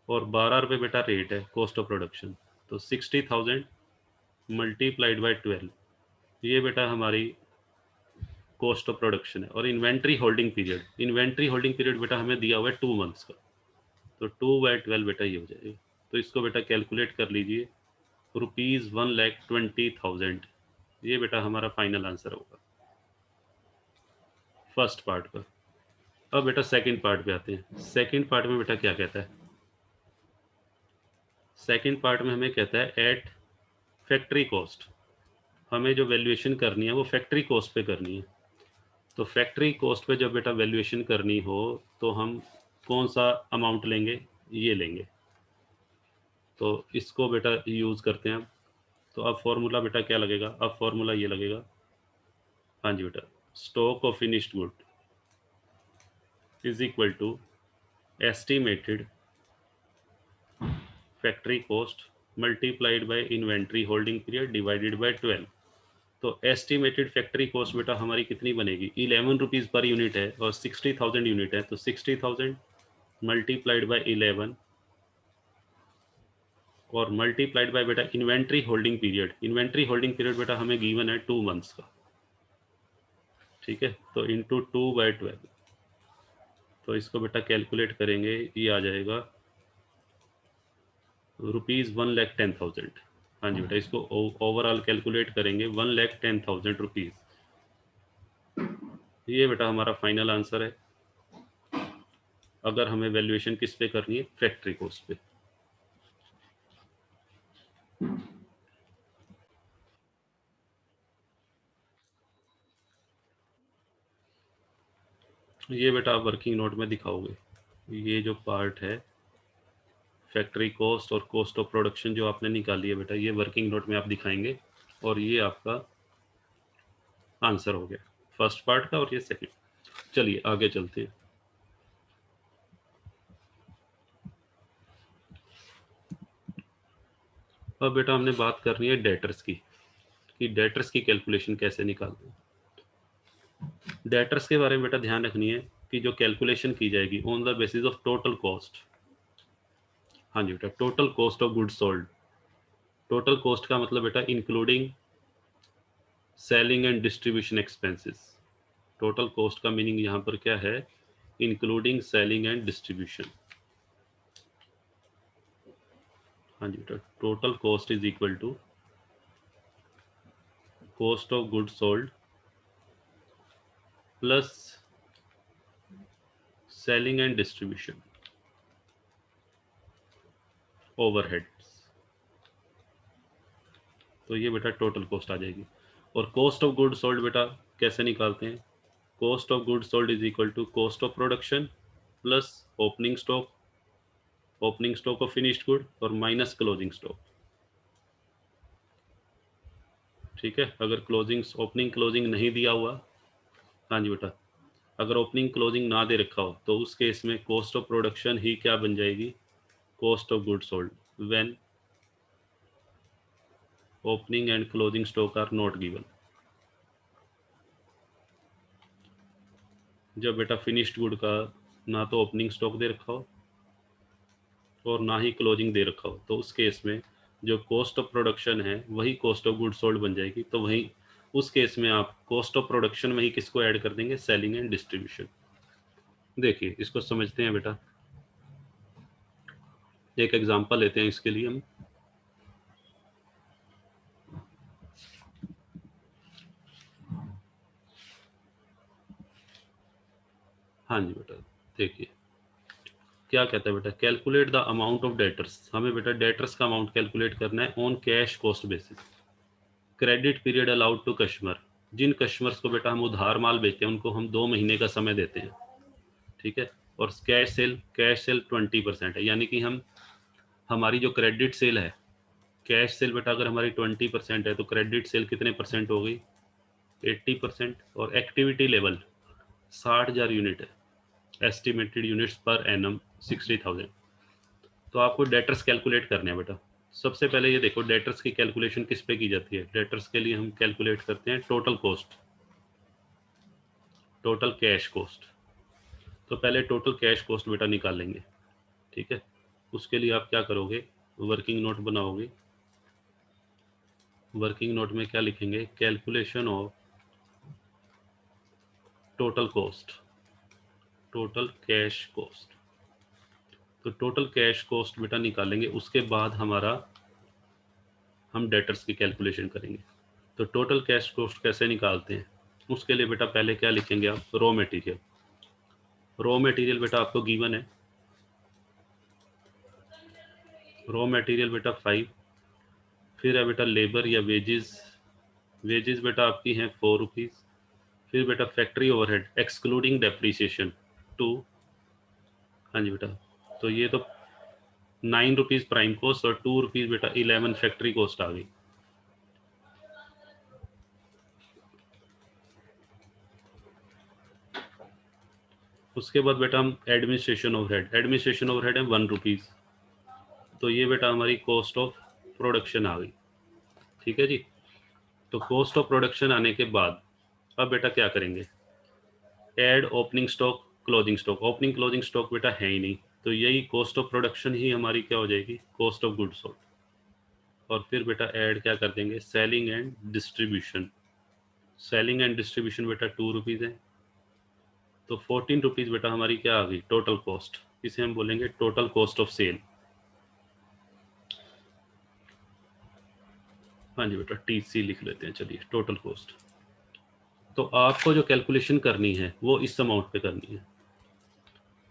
Speaker 1: और 12 रुपये बेटा रेट है कॉस्ट ऑफ प्रोडक्शन, तो 60,000 मल्टीप्लाइड बाय 12, ये बेटा हमारी कॉस्ट ऑफ प्रोडक्शन है। और inventory holding period, inventory holding period बेटा हमें दिया हुआ है 2 मंथ्स का, तो 2/12 बेटा ये हो जाएगा। तो इसको बेटा कैलकुलेट कर लीजिए, ₹1,20,000, ये बेटा हमारा फाइनल आंसर होगा फर्स्ट पार्ट का। अब बेटा सेकंड पार्ट पे आते हैं। सेकंड पार्ट में बेटा क्या कहता है, सेकंड पार्ट में हमें कहता है एट फैक्ट्री कॉस्ट, हमें जो वैल्यूएशन करनी है वो फैक्ट्री कॉस्ट पे करनी है। तो फैक्ट्री कॉस्ट पे जब बेटा वैल्यूएशन करनी हो तो हम कौन सा अमाउंट लेंगे, ये लेंगे, तो इसको बेटा यूज़ करते हैं। तो अब फॉर्मूला बेटा क्या लगेगा, अब फॉर्मूला ये लगेगा, हाँ जी बेटा stock of finished good is equal to estimated factory cost multiplied by inventory holding period divided by 12। तो एस्टिमेटेड फैक्ट्री कॉस्ट बेटा हमारी कितनी बनेगी, 11 रुपीज़ पर यूनिट है और 60,000 यूनिट है, तो 60,000 मल्टीप्लाइड बाय 11 और मल्टीप्लाइड बाय बेटा inventory holding period, inventory holding period बेटा हमें गिवन है 2 मंथ्स का। ठीक है, तो इंटू 2/12, तो इसको बेटा कैलकुलेट करेंगे, ये आ जाएगा ₹1,10,000। हाँ जी बेटा इसको ओवरऑल कैलकुलेट करेंगे 1,10,000 रुपीज़, ये बेटा हमारा फाइनल आंसर है अगर हमें वैल्यूएशन किस पे करनी है, फैक्ट्री कॉस्ट पे। ये बेटा आप वर्किंग नोट में दिखाओगे, ये जो पार्ट है फैक्ट्री कॉस्ट और कॉस्ट ऑफ प्रोडक्शन जो आपने निकाली है बेटा, ये वर्किंग नोट में आप दिखाएंगे, और ये आपका आंसर हो गया फर्स्ट पार्ट का और ये सेकंड। चलिए आगे चलते हैं। अब बेटा हमने बात करनी है डेटर्स की, कि डेटर्स की कैलकुलेशन कैसे निकालते हैं। डेटर्स के बारे में बेटा ध्यान रखनी है कि जो कैलकुलेशन की जाएगी on the basis of total cost. हाँ जी बेटा total cost of goods sold, total cost का मतलब बेटा including selling and distribution expenses. Total cost का मीनिंग यहाँ पर क्या है, इंक्लूडिंग सेलिंग एंड डिस्ट्रीब्यूशन। हाँ जी बेटा total cost is equal to cost of goods sold plus selling and distribution overheads, तो ये बेटा टोटल कॉस्ट आ जाएगी। और कॉस्ट ऑफ गुड्स सोल्ड बेटा कैसे निकालते हैं, cost of goods sold is equal to cost of production plus opening stock, opening stock of finished good और माइनस क्लोजिंग स्टॉक। ठीक है, अगर क्लोजिंग ओपनिंग क्लोजिंग नहीं दिया हुआ, हाँ जी बेटा अगर ओपनिंग क्लोजिंग ना दे रखा हो तो उस केस में कॉस्ट ऑफ प्रोडक्शन ही क्या बन जाएगी, cost of goods sold, when opening and closing stock are not given. जब बेटा फिनिश्ड गुड का ना तो ओपनिंग स्टॉक दे रखा हो और ना ही क्लोजिंग दे रखा हो, तो उस केस में जो कॉस्ट ऑफ प्रोडक्शन है वही कॉस्ट ऑफ गुड सोल्ड बन जाएगी। तो वहीं उस केस में आप कॉस्ट ऑफ प्रोडक्शन में ही किसको ऐड कर देंगे, सेलिंग एंड डिस्ट्रीब्यूशन। देखिए इसको समझते हैं बेटा, एक एग्जांपल लेते हैं इसके लिए हम। हाँ जी बेटा, देखिए क्या कहता है बेटा, calculate the amount of debtors. हमें बेटा डेटर्स का अमाउंट कैलकुलेट करना है on cash cost basis. Credit period allowed to customer. जिन कस्टमर्स को बेटा हम उधार माल बेचते हैं उनको हम 2 महीने का समय देते हैं, ठीक है। और कैश सेल 20% है, यानी कि हम हमारी जो क्रेडिट सेल है, कैश सेल बेटा अगर हमारी 20% है तो क्रेडिट सेल कितने परसेंट हो गई, 80%। और एक्टिविटी लेवल 60,000 यूनिट है, एस्टिमेटेड यूनिट्स पर एनम 60,000। तो आपको डेटर्स कैलकुलेट करने हैं बेटा। सबसे पहले ये देखो डेटर्स की कैलकुलेशन किस पे की जाती है। डेटर्स के लिए हम कैलकुलेट करते हैं total cost, total cash cost. तो पहले टोटल कैश कॉस्ट बेटा निकाल लेंगे, ठीक है। उसके लिए आप क्या करोगे, वर्किंग नोट बनाओगे। वर्किंग नोट में क्या लिखेंगे, calculation of total cost, total cash cost. तो टोटल कैश कॉस्ट बेटा निकालेंगे, उसके बाद हम डेटर्स की कैलकुलेशन करेंगे। तो टोटल कैश कॉस्ट कैसे निकालते हैं, उसके लिए बेटा पहले क्या लिखेंगे आप, रॉ मटेरियल। रॉ मटेरियल बेटा आपको गिवन है, रॉ मटेरियल बेटा 5। फिर है बेटा लेबर या वेजेस, वेजेस बेटा आपकी हैं 4 रुपीज़। फिर बेटा फैक्ट्री ओवरहेड एक्सक्लूडिंग डेप्रीसिएशन 2। हाँ जी बेटा, तो ये तो 9 रुपीज़ प्राइम कॉस्ट और 2 रुपीज़ बेटा 11 फैक्ट्री कॉस्ट आ गई। उसके बाद बेटा हम एडमिनिस्ट्रेशन ओवरहेड है 1 रुपीज़। तो ये बेटा हमारी कॉस्ट ऑफ प्रोडक्शन आ गई, ठीक है जी। तो कॉस्ट ऑफ प्रोडक्शन आने के बाद अब बेटा क्या करेंगे, add opening stock closing stock. Opening closing stock बेटा है ही नहीं, तो यही कॉस्ट ऑफ प्रोडक्शन ही हमारी क्या हो जाएगी, कॉस्ट ऑफ गुड सोल्ड। और फिर बेटा ऐड क्या कर देंगे, selling and distribution. Selling and distribution बेटा 2 रुपीज़ है। तो 14 रुपीज़ बेटा हमारी क्या आ गई, टोटल कॉस्ट। इसे हम बोलेंगे टोटल कॉस्ट ऑफ सेल। हाँ जी बेटा, टीसी लिख लेते हैं, चलिए टोटल कॉस्ट। तो आपको जो कैलकुलेशन करनी है वो इस अमाउंट पे करनी है।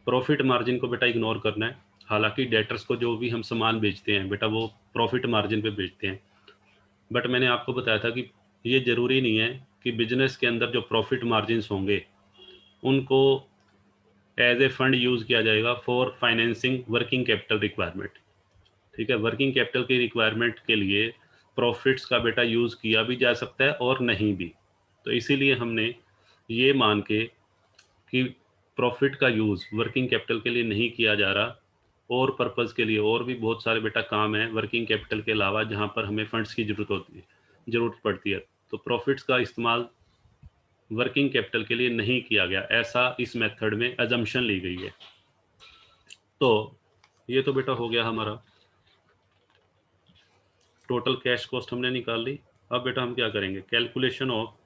Speaker 1: प्रॉफिट मार्जिन को बेटा इग्नोर करना है। हालांकि डेटर्स को जो भी हम सामान बेचते हैं बेटा वो प्रॉफिट मार्जिन पे बेचते हैं, बट मैंने आपको बताया था कि ये ज़रूरी नहीं है कि बिजनेस के अंदर जो प्रॉफिट मार्जिन होंगे उनको एज ए फंड यूज़ किया जाएगा for financing working capital requirement, ठीक है। वर्किंग कैपिटल की रिक्वायरमेंट के लिए प्रॉफिट्स का बेटा यूज़ किया भी जा सकता है और नहीं भी। तो इसीलिए हमने ये मान के कि प्रॉफिट का यूज़ वर्किंग कैपिटल के लिए नहीं किया जा रहा, और पर्पज़ के लिए और भी बहुत सारे बेटा काम है वर्किंग कैपिटल के अलावा जहाँ पर हमें फंड्स की ज़रूरत पड़ती है। तो प्रॉफिट्स का इस्तेमाल वर्किंग कैपिटल के लिए नहीं किया गया, ऐसा इस मेथड में अजम्पशन ली गई है। तो ये तो बेटा हो गया हमारा, टोटल कैश कॉस्ट हमने निकाल ली। अब बेटा हम क्या करेंगे, कैलकुलेशन ऑफ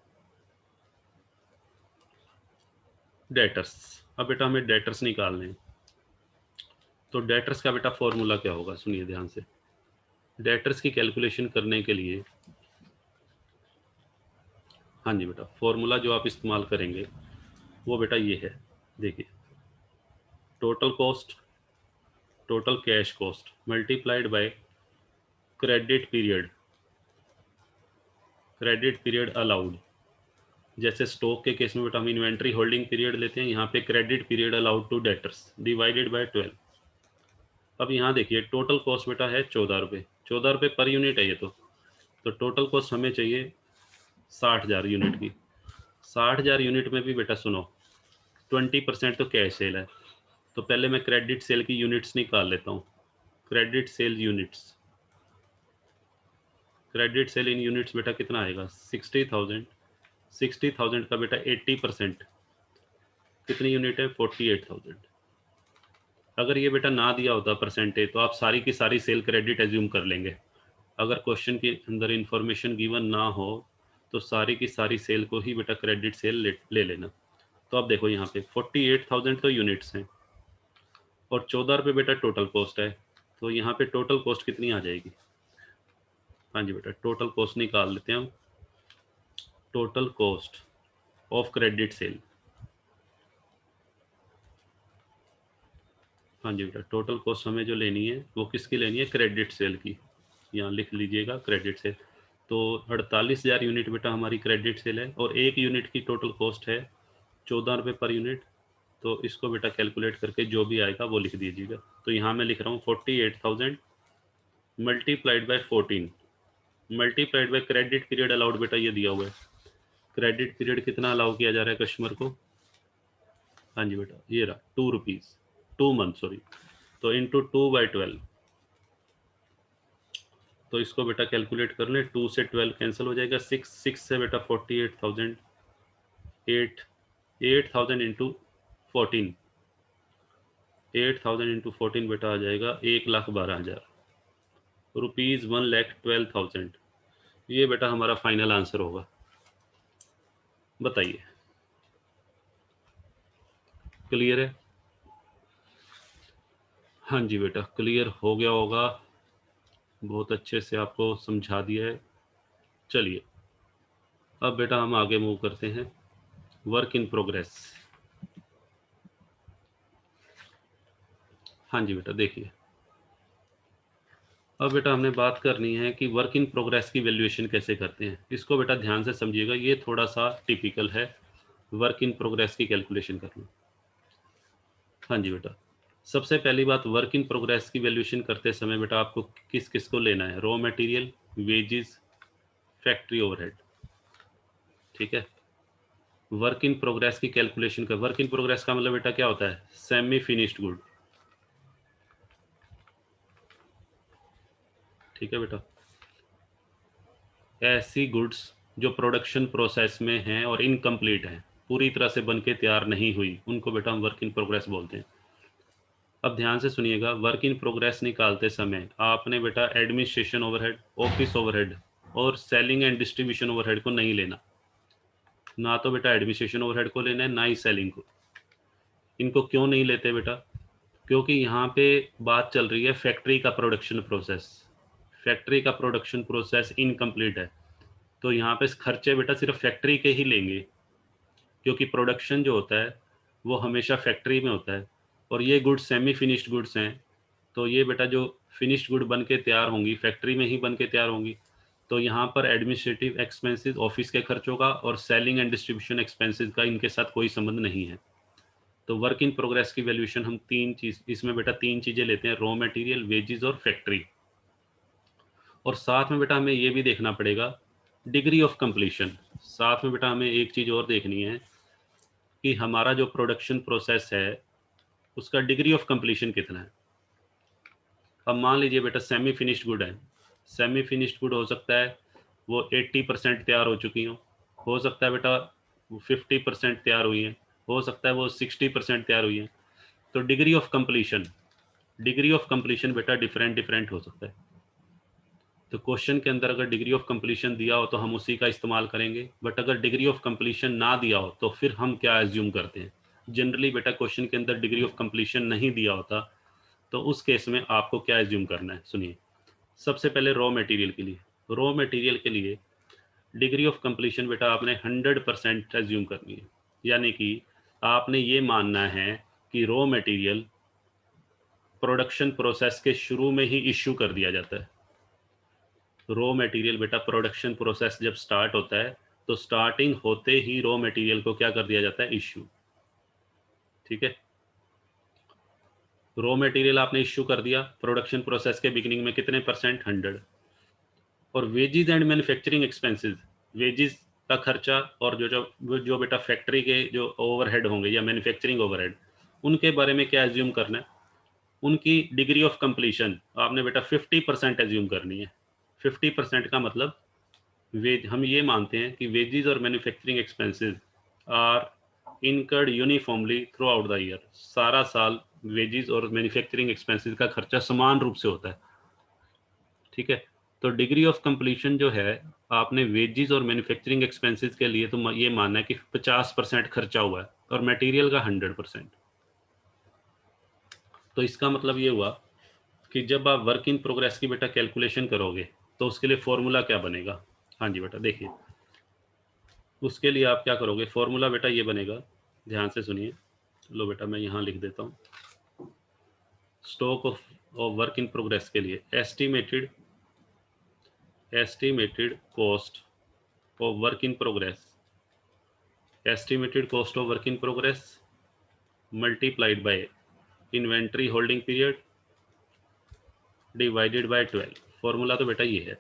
Speaker 1: डेटर्स। अब बेटा हमें डेटर्स निकालने हैं। तो डेटर्स का बेटा फॉर्मूला क्या होगा, सुनिए ध्यान से। डेटर्स की कैलकुलेशन करने के लिए, हाँ जी बेटा, फॉर्मूला जो आप इस्तेमाल करेंगे वो बेटा ये है, देखिए total cost, total cash cost multiplied by credit period, credit period allowed. जैसे स्टॉक के केस में बेटा हम इन्वेंट्री होल्डिंग पीरियड लेते हैं, यहाँ पे credit period allowed to debtors divided by 12। अब यहाँ देखिए टोटल कॉस्ट बेटा है 14 रुपये, 14 रुपये पर यूनिट है ये तो टोटल कॉस्ट हमें चाहिए 60,000 यूनिट की। 60,000 यूनिट में भी बेटा सुनो 20% तो कैश सेल है, तो पहले मैं क्रेडिट सेल की यूनिट्स निकाल लेता हूँ। Credit sale units, credit sale in units बेटा कितना आएगा, 60,000। 60,000 का बेटा 80% कितनी यूनिट है, 48,000। अगर ये बेटा ना दिया होता परसेंटेज तो आप सारी की सारी सेल क्रेडिट एज्यूम कर लेंगे, अगर क्वेश्चन के अंदर इंफॉर्मेशन गिवन ना हो तो सारी की सारी सेल को ही बेटा क्रेडिट सेल ले लेना। तो अब देखो यहाँ पे 48,000 तो यूनिट्स हैं और 14 रुपये बेटा टोटल कॉस्ट है, तो यहाँ पे टोटल कॉस्ट कितनी आ जाएगी? हाँ जी बेटा, टोटल कॉस्ट निकाल लेते हैं हम। Total cost of credit sale, हाँ जी बेटा, टोटल कॉस्ट हमें जो लेनी है वो किसकी लेनी है? क्रेडिट सेल की। यहाँ लिख लीजिएगा क्रेडिट सेल। तो 48,000 यूनिट बेटा हमारी क्रेडिट सेल है और एक यूनिट की टोटल कॉस्ट है 14 रुपये पर यूनिट। तो इसको बेटा कैलकुलेट करके जो भी आएगा वो लिख दीजिएगा। तो यहाँ मैं लिख रहा हूँ 48,000 multiplied by 14 multiplied by credit period allowed बेटा ये दिया हुआ है। क्रेडिट पीरियड कितना अलाउ किया जा रहा है कस्टमर को? हाँ जी बेटा, ये रहा 2 रुपीज़, 2 मंथ सॉरी। तो इंटू 2/12, तो इसको बेटा कैलकुलेट कर लें। 2 से 12 कैंसिल हो जाएगा, 6 से बेटा 48,000, 8,000 इंटू 14, 8,000 इंटू 14 बेटा आ जाएगा 1,12,000 रुपीज़, 1,12,000। ये बेटा हमारा फाइनल आंसर होगा। बताइए, क्लियर है? हाँ जी बेटा, क्लियर हो गया होगा, बहुत अच्छे से आपको समझा दिया है। चलिए अब बेटा हम आगे मूव करते हैं। Work in progress. हाँ जी बेटा, देखिए अब बेटा हमने बात करनी है कि वर्क इन प्रोग्रेस की वैल्यूएशन कैसे करते हैं। इसको बेटा ध्यान से समझिएगा, ये थोड़ा सा टिपिकल है वर्क इन प्रोग्रेस की कैलकुलेशन करना। हाँ जी बेटा, सबसे पहली बात, वर्क इन प्रोग्रेस की वैल्यूएशन करते समय बेटा आपको किस किस को लेना है? Raw material, wages, factory overhead. ठीक है, वर्क इन प्रोग्रेस की कैलकुलेशन का, वर्क इन प्रोग्रेस का मतलब बेटा क्या होता है? Semi finished good. ठीक है बेटा, ऐसी गुड्स जो प्रोडक्शन प्रोसेस में हैं और इनकम्प्लीट हैं, पूरी तरह से बन के तैयार नहीं हुई, उनको बेटा हम वर्क इन प्रोग्रेस बोलते हैं। अब ध्यान से सुनिएगा, वर्क इन प्रोग्रेस निकालते समय आपने बेटा एडमिनिस्ट्रेशन ओवरहेड, ऑफिस ओवरहेड और सेलिंग एंड डिस्ट्रीब्यूशन ओवरहेड को नहीं लेना। ना तो बेटा एडमिनिस्ट्रेशन ओवरहेड को लेना है, ना ही सेलिंग को। इनको क्यों नहीं लेते बेटा? क्योंकि यहाँ पे बात चल रही है फैक्ट्री का प्रोडक्शन प्रोसेस। फैक्ट्री का प्रोडक्शन प्रोसेस इनकम्प्लीट है, तो यहाँ पे खर्चे बेटा सिर्फ फैक्ट्री के ही लेंगे, क्योंकि प्रोडक्शन जो होता है वो हमेशा फैक्ट्री में होता है और ये गुड्स सेमी फिनिश्ड गुड्स हैं। तो ये बेटा जो फिनिश्ड गुड बन के तैयार होंगी, फैक्ट्री में ही बन के तैयार होंगी। तो यहाँ पर एडमिनिस्ट्रेटिव एक्सपेंसेस, ऑफिस के खर्चों का और सेलिंग एंड डिस्ट्रीब्यूशन एक्सपेंसेस का इनके साथ कोई संबंध नहीं है। तो वर्क इन प्रोग्रेस की वैल्यूएशन हम इसमें बेटा तीन चीज़ें लेते हैं: रॉ मटेरियल, वेजेस और फैक्ट्री। और साथ में बेटा हमें ये भी देखना पड़ेगा डिग्री ऑफ कंप्लीशन। साथ में बेटा हमें एक चीज़ और देखनी है कि हमारा जो प्रोडक्शन प्रोसेस है उसका डिग्री ऑफ कंप्लीशन कितना है। अब मान लीजिए बेटा सेमी फिनिश्ड गुड है, सेमी फिनिश्ड गुड हो सकता है वो 80% तैयार हो चुकी हो सकता है बेटा वो 50% तैयार हुई हैं, हो सकता है वो 60% तैयार हुई हैं। तो डिग्री ऑफ कंप्लीशन बेटा डिफरेंट डिफरेंट हो सकता है। तो क्वेश्चन के अंदर अगर डिग्री ऑफ कंप्लीशन दिया हो तो हम उसी का इस्तेमाल करेंगे, बट अगर डिग्री ऑफ कंप्लीशन ना दिया हो तो फिर हम क्या एज्यूम करते हैं? जनरली बेटा क्वेश्चन के अंदर डिग्री ऑफ कंप्लीशन नहीं दिया होता, तो उस केस में आपको क्या एज्यूम करना है? सुनिए, सबसे पहले रॉ मटेरियल के लिए, रॉ मटेरियल के लिए डिग्री ऑफ कंप्लीशन बेटा आपने 100% एज्यूम करनी है। यानी कि आपने ये मानना है कि रॉ मटेरियल प्रोडक्शन प्रोसेस के शुरू में ही इश्यू कर दिया जाता है। रॉ मटेरियल बेटा प्रोडक्शन प्रोसेस जब स्टार्ट होता है तो स्टार्टिंग होते ही रॉ मटेरियल को क्या कर दिया जाता है? इश्यू। ठीक है, रॉ मटेरियल आपने इश्यू कर दिया प्रोडक्शन प्रोसेस के बिगिनिंग में, कितने परसेंट? 100। और wages and manufacturing expenses, wages का खर्चा और जो जो जो बेटा फैक्ट्री के जो ओवरहेड होंगे या मैन्युफैक्चरिंग ओवरहेड, उनके बारे में क्या एज्यूम करना है? उनकी डिग्री ऑफ कंप्लीशन आपने बेटा 50% एज्यूम करनी है। 50% का मतलब वेज, हम ये मानते हैं कि वेजेस और manufacturing expenses are incurred uniformly throughout the year. सारा साल वेजेस और मैन्युफैक्चरिंग एक्सपेंसेस का खर्चा समान रूप से होता है। ठीक है, तो डिग्री ऑफ कंप्लीशन जो है, आपने वेजेस और मैन्युफैक्चरिंग एक्सपेंसेस के लिए तो ये मानना है कि 50% खर्चा हुआ है और मटेरियल का 100%। तो इसका मतलब ये हुआ कि जब आप वर्क इन प्रोग्रेस की बेटा कैलकुलेशन करोगे तो उसके लिए फॉर्मूला क्या बनेगा। हाँ जी बेटा, देखिए उसके लिए आप क्या करोगे, फॉर्मूला बेटा ये बनेगा, ध्यान से सुनिए। लो बेटा मैं यहाँ लिख देता हूँ। Stock of work in progress के लिए estimated cost of work in progress, estimated cost of work in progress multiplied by inventory holding period divided by 12। Formula तो बेटा ये है।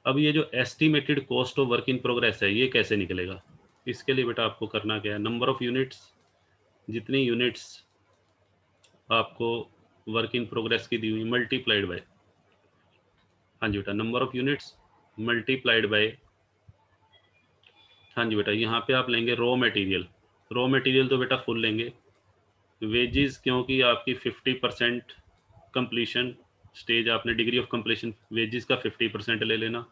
Speaker 1: अब ये जो estimated cost of work in progress है ये कैसे निकलेगा, इसके लिए बेटा आपको करना क्या है, नंबर ऑफ यूनिट्स, जितनी यूनिट्स आपको वर्क इन प्रोग्रेस की दी हुई मल्टीप्लाइड बाय, हाँ जी बेटा, number of units multiplied by, हाँ जी बेटा, यहाँ पे आप लेंगे रॉ मटेरियल। रॉ मटेरियल तो बेटा फुल लेंगे। वेजेस क्योंकि आपकी 50% कंप्लीशन स्टेज, आपने डिग्री ऑफ कंप्लीशन, वेजेस का 50% ले लेना।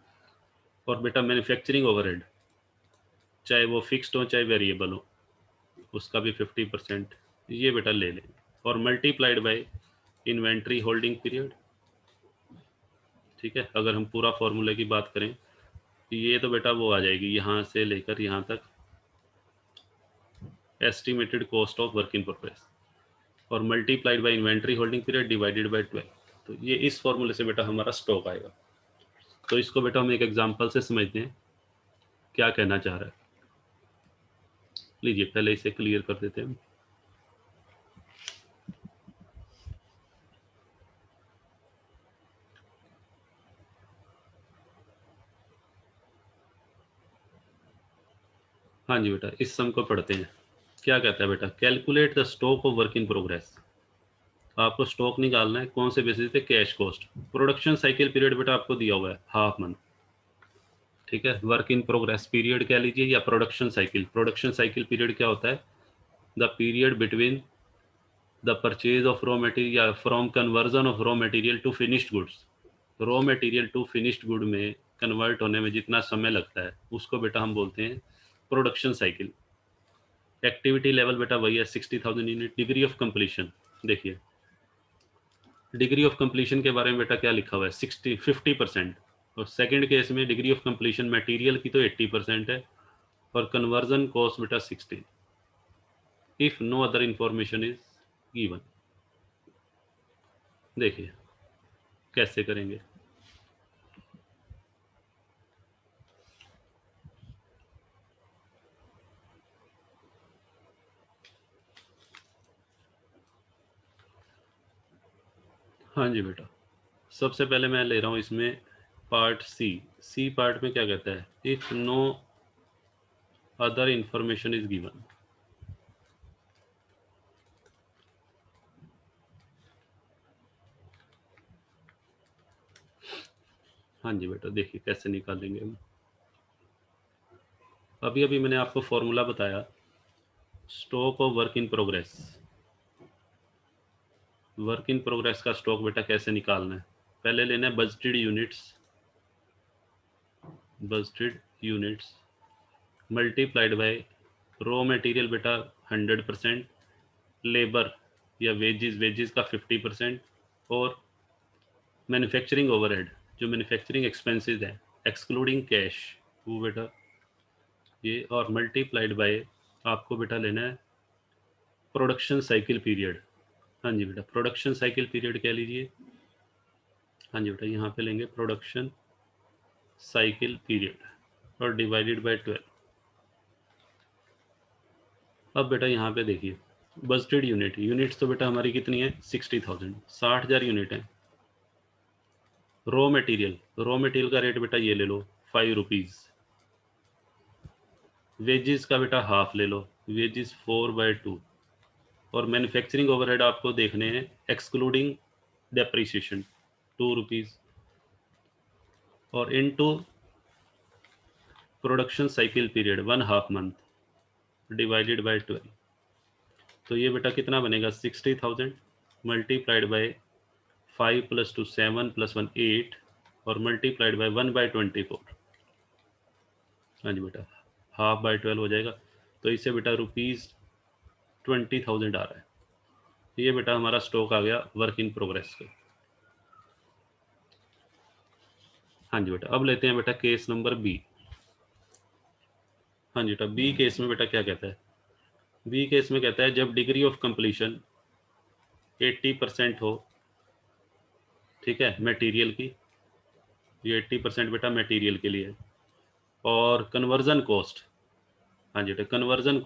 Speaker 1: और बेटा मैन्युफैक्चरिंग ओवरहेड, चाहे वो फिक्स्ड हो चाहे वेरिएबल हो, उसका भी 50% ये बेटा ले लें। और multiplied by inventory holding period. ठीक है, अगर हम पूरा फॉर्मूले की बात करें ये तो बेटा वो आ जाएगी यहाँ से लेकर यहाँ तक, estimated cost of work in progress और multiplied by inventory holding period divided by 12। तो ये इस फॉर्मूले से बेटा हमारा स्टॉक आएगा। तो इसको बेटा हम एक एग्जांपल से समझते हैं क्या कहना चाह रहा है। लीजिए पहले इसे क्लियर कर देते हैं। हाँ जी बेटा, इस सम को पढ़ते हैं। क्या कहता है बेटा, calculate the stock of work in progress. आपको स्टॉक निकालना है कौन से बेसिस पे, cash cost. Production cycle period बेटा आपको दिया हुआ है हाफ मंथ। ठीक है, वर्क इन प्रोग्रेस पीरियड कह लीजिए या production cycle. Production cycle period क्या होता है, the period between the purchase of raw material या from conversion of raw material to finished goods. Raw material to finished good में कन्वर्ट होने में जितना समय लगता है उसको बेटा हम बोलते हैं प्रोडक्शन साइकिल। एक्टिविटी लेवल बेटा वही है 60,000 यूनिट। डिग्री ऑफ कंप्लीशन, देखिए डिग्री ऑफ कंप्लीशन के बारे में बेटा क्या लिखा हुआ है, 50%। और सेकंड केस में डिग्री ऑफ कंप्लीशन मटेरियल की तो 80% है और कन्वर्जन कॉस्ट बेटा 60, if no other information is given. देखिए कैसे करेंगे। हाँ जी बेटा, सबसे पहले मैं ले रहा हूँ इसमें पार्ट सी। सी पार्ट में क्या कहता है, if no other information is given. हाँ जी बेटा, देखिए कैसे निकालेंगे हम। अभी अभी मैंने आपको फॉर्मूला बताया, stock of work in progress. Work in progress का स्टॉक बेटा कैसे निकालना है, पहले लेना है budgeted units, budgeted units multiplied by raw material बेटा 100%, लेबर या वेजेस, वेजेस का 50%, और मैन्युफैक्चरिंग ओवरहेड जो मैन्युफैक्चरिंग एक्सपेंसेस हैं एक्सक्लूडिंग कैश, वो बेटा ये, और मल्टीप्लाइड बाय आपको बेटा लेना है प्रोडक्शन साइकिल पीरियड। हाँ जी बेटा, प्रोडक्शन साइकिल पीरियड कह लीजिए। हाँ जी बेटा, यहाँ पे लेंगे प्रोडक्शन साइकिल पीरियड और डिवाइडेड बाय 12। अब बेटा यहाँ पे देखिए बजटेड यूनिट, यूनिट्स तो बेटा हमारी कितनी है 60,000, 60,000 यूनिट है। रॉ मटेरियल, रॉ मटेरियल का रेट बेटा ये ले लो 5 रुपीज़। वेजेस का बेटा हाफ ले लो, वेजेस 4/2। और मैन्युफैक्चरिंग ओवरहेड आपको देखने हैं एक्सक्लूडिंग डेप्रीसिएशन 2 रुपीज़, और into production cycle period 1/2 month divided by 12। तो ये बेटा कितना बनेगा 60,000 मल्टीप्लाइड बाय 5 + 2 7 + 1 8 और मल्टीप्लाइड बाय 1/24। हाँ जी बेटा, हाफ बाय 12 हो जाएगा। तो इससे बेटा ₹20,000 आ रहा है। ये बेटा हमारा स्टॉक आ गया वर्क इन प्रोग्रेस का। हाँ जी बेटा, अब लेते हैं बेटा केस नंबर बी। हाँ जी बेटा, बी केस में बेटा क्या कहता है? बी केस में कहता है जब डिग्री ऑफ कंप्लीशन 80% हो, ठीक है, मटेरियल की, ये 80% बेटा मटेरियल के लिए है। और कन्वर्जन कॉस्ट, हाँ जी बेटा, कन्वर्जन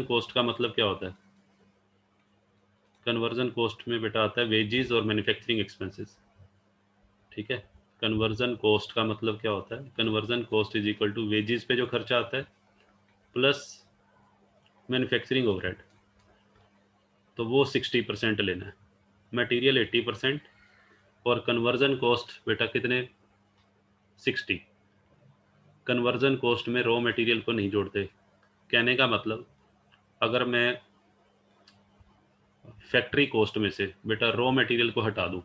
Speaker 1: कॉस्ट का मतलब क्या होता है? कन्वर्जन कॉस्ट में बेटा आता है वेजेस और मैन्युफैक्चरिंग एक्सपेंसेस, ठीक है। कन्वर्जन कॉस्ट का मतलब क्या होता है? Conversion cost is equal to wages पे जो खर्चा आता है प्लस मैन्युफैक्चरिंग ओवरहेड, तो वो 60% लेना है। मटेरियल 80% और कन्वर्जन कॉस्ट बेटा कितने? 60। कन्वर्जन कॉस्ट में रॉ मटेरियल को नहीं जोड़ते। कहने का मतलब, अगर मैं फैक्ट्री कॉस्ट में से बेटा रॉ मटेरियल को हटा दूं,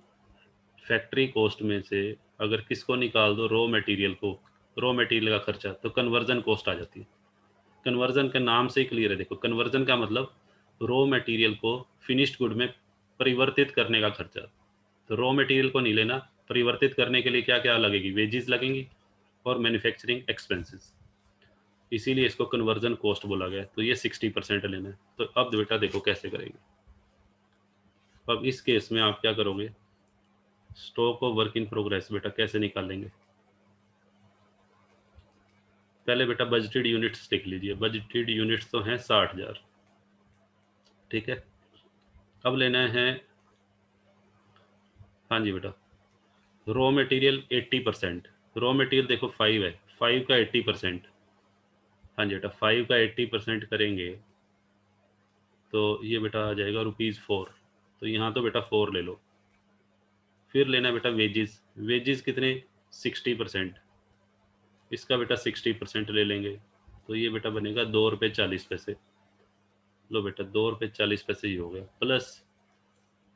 Speaker 1: फैक्ट्री कॉस्ट में से अगर किसको निकाल दो, रॉ मटेरियल को, रॉ मटेरियल का खर्चा, तो कन्वर्जन कॉस्ट आ जाती है। कन्वर्जन के नाम से ही क्लियर है, देखो कन्वर्जन का मतलब रॉ मटेरियल को फिनिश्ड गुड में परिवर्तित करने का खर्चा। तो रॉ मटेरियल को नहीं लेना, परिवर्तित करने के लिए क्या क्या लगेगी? वेजेस लगेंगी और मैन्युफैक्चरिंग एक्सपेंसेस, इसीलिए इसको कन्वर्जन कॉस्ट बोला गया। तो ये 60% लेना है। तो अब बेटा देखो कैसे करेंगे। अब इस केस में आप क्या करोगे? Stock of work in progress बेटा कैसे निकालेंगे? पहले बेटा बजटेड यूनिट्स लिख लीजिए। बजटेड यूनिट्स तो हैं 60,000, ठीक है। अब लेना है, हाँ जी बेटा, रॉ मटेरियल 80%। रॉ मटेरियल देखो 5 है, 5 का 80%, हाँ जी बेटा 5 का 80% करेंगे तो ये बेटा आ जाएगा ₹4। तो यहाँ तो बेटा 4 ले लो। फिर लेना बेटा वेजेस। वेजेस कितने? 60%। इसका बेटा 60% ले लेंगे, तो ये बेटा बनेगा ₹2.40। लो बेटा, ₹2.40 ही हो गया। प्लस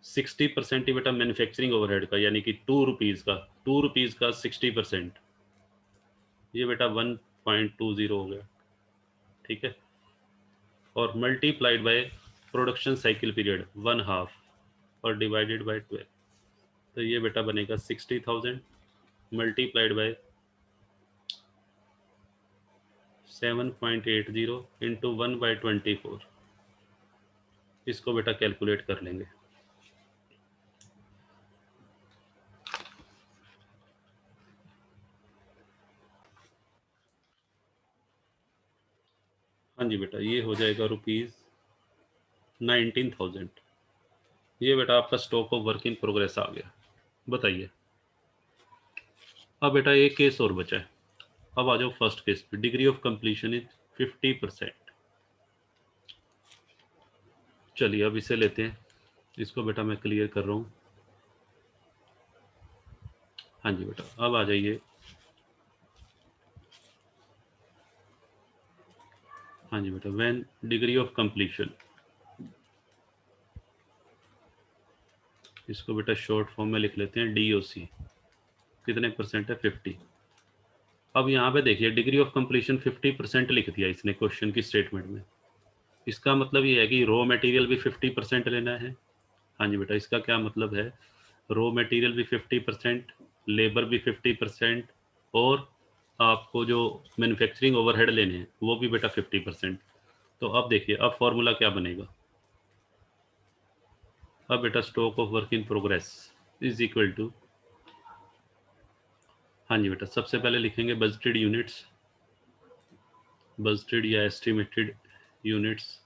Speaker 1: 60% ही बेटा मैन्युफैक्चरिंग ओवरहेड का, यानी कि ₹2 का, ₹2 का 60%, ये बेटा 1.20 हो गया, ठीक है। और multiplied by production cycle period 1/2 और डिवाइडेड बाय 12, तो ये बेटा बनेगा 60,000 मल्टीप्लाइड बाय 7.80 इंटू 1/24। इसको बेटा कैलकुलेट कर लेंगे। हाँ जी बेटा, ये हो जाएगा ₹19,000। ये बेटा आपका stock of work in progress आ गया। बताइए, अब बेटा एक केस और बचा है। अब आ जाओ फर्स्ट केस पे। Degree of completion is 50%। चलिए अब इसे लेते हैं। इसको बेटा मैं क्लियर कर रहा हूँ। हाँ जी बेटा, अब आ जाइए। हाँ जी बेटा, व्हेन डिग्री ऑफ कंप्लीशन, इसको बेटा शॉर्ट फॉर्म में लिख लेते हैं DOC। कितने परसेंट है? 50। अब यहाँ पे देखिए, डिग्री ऑफ कंप्लीशन 50% लिख दिया इसने क्वेश्चन की स्टेटमेंट में। इसका मतलब ये है कि रॉ मटेरियल भी 50% लेना है। हाँ जी बेटा, इसका क्या मतलब है? रॉ मटेरियल भी 50%, लेबर भी 50%, और आपको जो मैन्युफैक्चरिंग ओवरहेड लेने हैं वो भी बेटा 50%। तो अब देखिए, अब फॉर्मूला क्या बनेगा? अब बेटा stock of work in progress is equal to, हाँ जी बेटा, सबसे पहले लिखेंगे बजटेड यूनिट्स, बजटेड या estimated units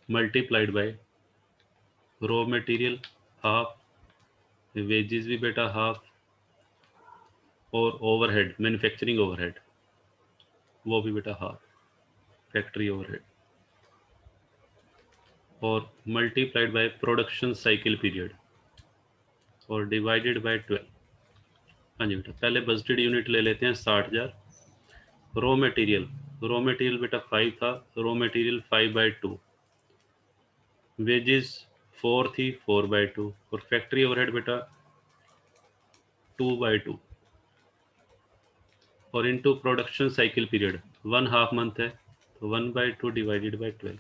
Speaker 1: multiplied by raw material half, wages भी बेटा हाफ, और ओवरहेड मैन्युफैक्चरिंग ओवरहेड वो भी बेटा हाफ, फैक्ट्री ओवरहेड, और multiplied by production cycle period और डिवाइडेड बाय 12। हाँ जी बेटा, पहले बजटेड यूनिट ले लेते हैं 60,000। रॉ मटेरियल, रॉ मटेरियल बेटा 5 था, रॉ मटेरियल 5/2, वेजेस 4 थी 4/2, और फैक्ट्री ओवरहेड बेटा 2/2 और into production cycle period 1/2 month है, तो 1/2 डिवाइडेड बाय 12,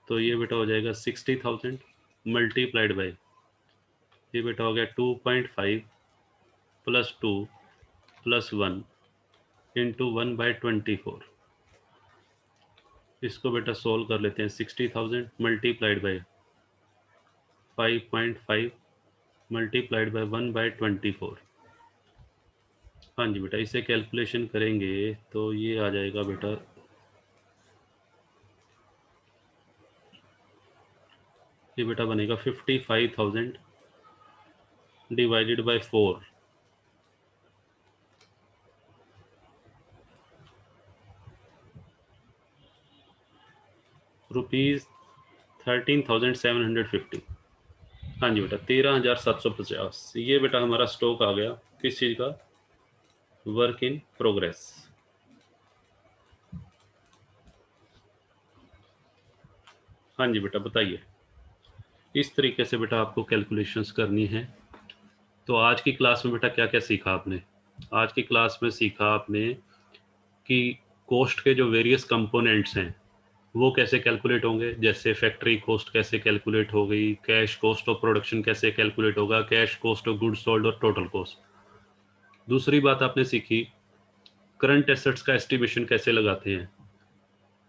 Speaker 1: तो ये बेटा हो जाएगा 60,000 मल्टीप्लाइड बाय, ये बेटा हो गया 2.5 प्लस 2 प्लस 1 इंटू 1/24। इसको बेटा सोल्व कर लेते हैं। 60,000 मल्टीप्लाइड बाय 5.5 मल्टीप्लाइड बाय 1/24। हाँ जी बेटा, इसे कैलकुलेशन करेंगे तो ये आ जाएगा बेटा, ये बेटा बनेगा 55,000 डिवाइडेड बाय 4, रुपीज़ 13,750। हाँ जी बेटा, 13,750। ये बेटा हमारा स्टॉक आ गया किस चीज़ का, वर्क इन प्रोग्रेस। हाँ जी बेटा बताइए। इस तरीके से बेटा आपको कैलकुलेशंस करनी है। तो आज की क्लास में बेटा क्या क्या सीखा आपने? आज की क्लास में सीखा आपने कि कॉस्ट के जो वेरियस कंपोनेंट्स हैं वो कैसे कैलकुलेट होंगे, जैसे फैक्ट्री कॉस्ट कैसे कैलकुलेट हो गई, कैश कॉस्ट ऑफ प्रोडक्शन कैसे कैलकुलेट होगा, cash cost of goods sold और टोटल कॉस्ट। दूसरी बात आपने सीखी करंट एसेट्स का एस्टिमेशन कैसे लगाते हैं।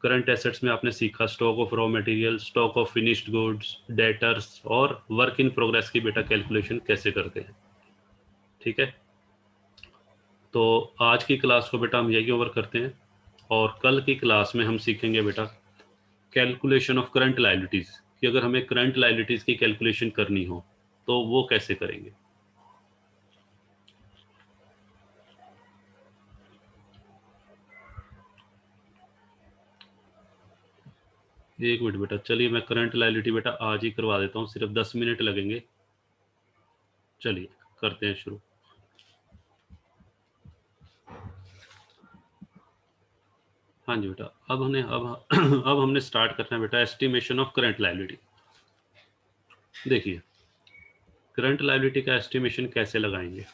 Speaker 1: करंट एसेट्स में आपने सीखा stock of raw material, stock of finished goods, debtors और वर्क इन प्रोग्रेस की बेटा कैलकुलेशन कैसे करते हैं। ठीक है, तो आज की क्लास को बेटा हम यही ओवर करते हैं और कल की क्लास में हम सीखेंगे बेटा कैलकुलेशन ऑफ करंट लायबिलिटीज, कि अगर हमें करंट लायबिलिटीज की कैलकुलेशन करनी हो तो वो कैसे करेंगे। एक मिनट बेटा, चलिए मैं करंट लायबिलिटी बेटा आज ही करवा देता हूँ, सिर्फ 10 मिनट लगेंगे। चलिए करते हैं शुरू। हाँ जी बेटा, अब हमने स्टार्ट करना है बेटा एस्टिमेशन ऑफ करंट लायबिलिटी। देखिए करंट लायबिलिटी का एस्टिमेशन कैसे लगाएंगे।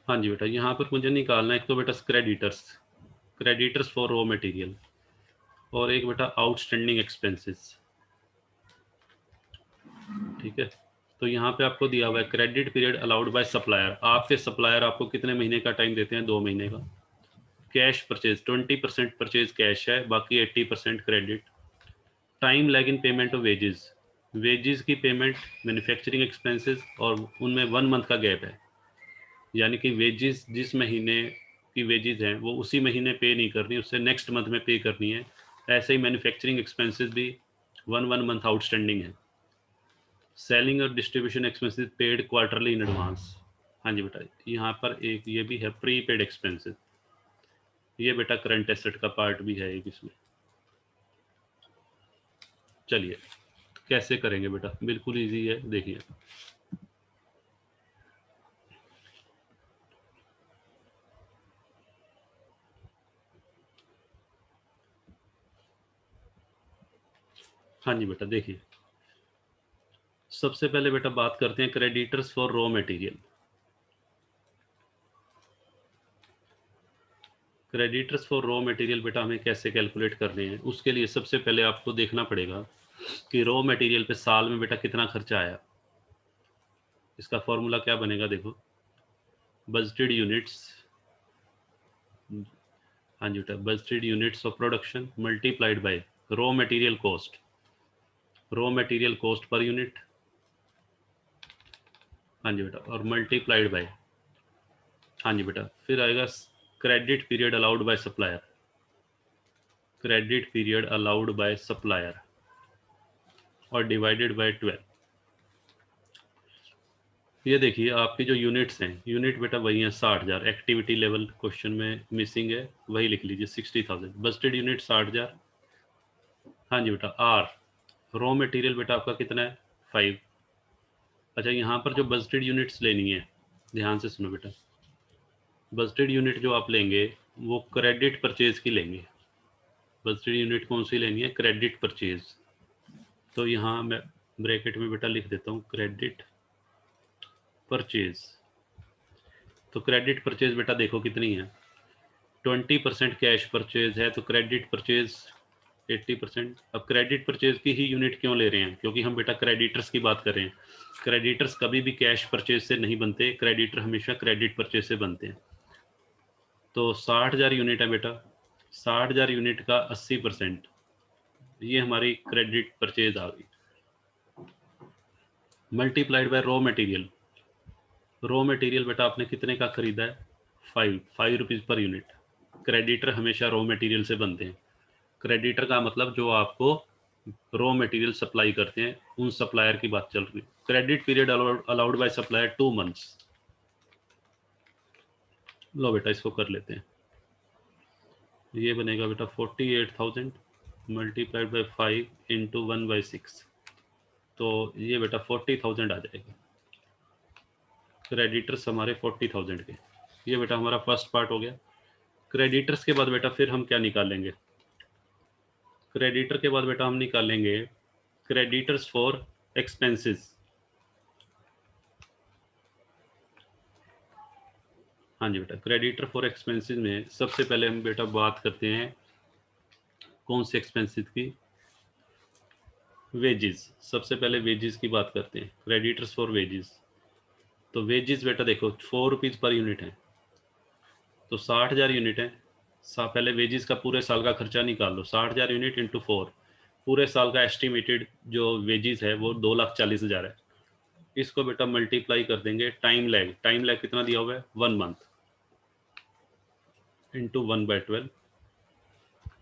Speaker 1: हाँ जी बेटा, यहाँ पर मुझे निकालना है एक तो बेटा creditors, creditors for raw material, और एक बेटा आउटस्टैंडिंग एक्सपेंसेस। ठीक है, तो यहाँ पे आपको दिया हुआ है credit period allowed by supplier. आपके सप्लायर आपको कितने महीने का टाइम देते हैं, 2 महीने का। कैश परचेज 20% परचेज कैश है, बाकी 80% credit. Time lag in payment of wages, wages की पेमेंट मैन्युफैक्चरिंग एक्सपेंसेस और उनमें 1 मंथ का गैप है, यानी कि वेजेस जिस महीने की वेजेस हैं वो उसी महीने पे नहीं करनी, उससे नेक्स्ट मंथ में पे करनी है। ऐसे ही मैन्युफैक्चरिंग एक्सपेंसेस भी 1 मंथ आउटस्टैंडिंग है। सेलिंग और distribution expenses paid quarterly in advance. हाँ जी बेटा, यहाँ पर एक ये भी है प्री पेड एक्सपेंसेस, ये बेटा करंट एसेट का पार्ट भी है एक इसमें। चलिए कैसे करेंगे बेटा, बिल्कुल इजी है, देखिए। हाँ जी बेटा देखिए, सबसे पहले बेटा बात करते हैं creditors for raw material. Creditors for raw material बेटा हमें कैसे कैलकुलेट करने हैं, उसके लिए सबसे पहले आपको देखना पड़ेगा कि रॉ मटेरियल पे साल में बेटा कितना खर्चा आया। इसका फॉर्मूला क्या बनेगा, देखो, बजटेड यूनिट्स, हाँ जी बेटा, budgeted units of production multiplied by raw material cost, raw material cost per unit. हाँ जी बेटा, और मल्टीप्लाइड बाय, हाँ जी बेटा, फिर आएगा credit period allowed by supplier, credit period allowed by supplier और डिवाइडेड बाय 12। ये देखिए आपकी जो यूनिट्स हैं, यूनिट बेटा वही है 60,000, एक्टिविटी लेवल क्वेश्चन में मिसिंग है, वही लिख लीजिए 60,000। Budgeted unit 60,000। हाँ जी बेटा, आर रॉ मटेरियल बेटा आपका कितना है, 5। अच्छा, यहाँ पर जो बजटेड यूनिट्स लेनी है, ध्यान से सुनो बेटा, बजटेड यूनिट जो आप लेंगे वो क्रेडिट परचेज की लेंगे। बजटेड यूनिट कौन सी लेनी है, क्रेडिट परचेज। तो यहाँ मैं ब्रैकेट में बेटा लिख देता हूँ क्रेडिट परचेज। तो क्रेडिट परचेज बेटा देखो कितनी है, 20% कैश परचेज है, तो क्रेडिट परचेज 80%। अब क्रेडिट परचेज की ही यूनिट क्यों ले रहे हैं, क्योंकि हम बेटा क्रेडिटर्स की बात कर रहे हैं। क्रेडिटर्स कभी भी कैश परचेज से नहीं बनते, क्रेडिटर हमेशा क्रेडिट परचेज से बनते हैं। तो 60,000 यूनिट है बेटा, 60,000 यूनिट का 80%, ये हमारी क्रेडिट परचेज आ गई। Multiplied by raw material. Raw material बेटा आपने कितने का खरीदा है, 5 रुपीज़ पर यूनिट। क्रेडिटर हमेशा रॉ मटेरियल से बनते हैं। क्रेडिटर का मतलब जो आपको रॉ मटेरियल सप्लाई करते हैं, उन सप्लायर की बात चल रही है। Credit period allowed by supplier 2 months. लो बेटा इसको कर लेते हैं, ये बनेगा बेटा 48,000 मल्टीप्लाइड बाय 5 इंटू 1/6, तो ये बेटा 40,000 आ जाएगा। क्रेडिटर्स हमारे 40,000 के। ये बेटा हमारा फर्स्ट पार्ट हो गया। क्रेडिटर्स के बाद बेटा फिर हम क्या निकालेंगे, क्रेडिटर के बाद बेटा हम निकालेंगे क्रेडिटर्स फॉर एक्सपेंसेस। हाँ जी बेटा, क्रेडिटर फॉर एक्सपेंसेस में सबसे पहले हम बेटा बात करते हैं कौन से एक्सपेंसेस की, वेजेस। सबसे पहले वेजेस की बात करते हैं, क्रेडिटर्स फॉर वेजेस। तो वेजेस बेटा देखो 4 रुपीज़ पर यूनिट है, तो 60,000 यूनिट है। पहले वेजेस का पूरे साल का खर्चा निकाल लो, 60,000 यूनिट इंटू 4, पूरे साल का एस्टिमेटेड जो वेजेस है वो 2,40,000 है। इसको बेटा मल्टीप्लाई कर देंगे टाइम लैग। टाइम लैग कितना दिया हुआ है, 1 मंथ, इंटू 1/12।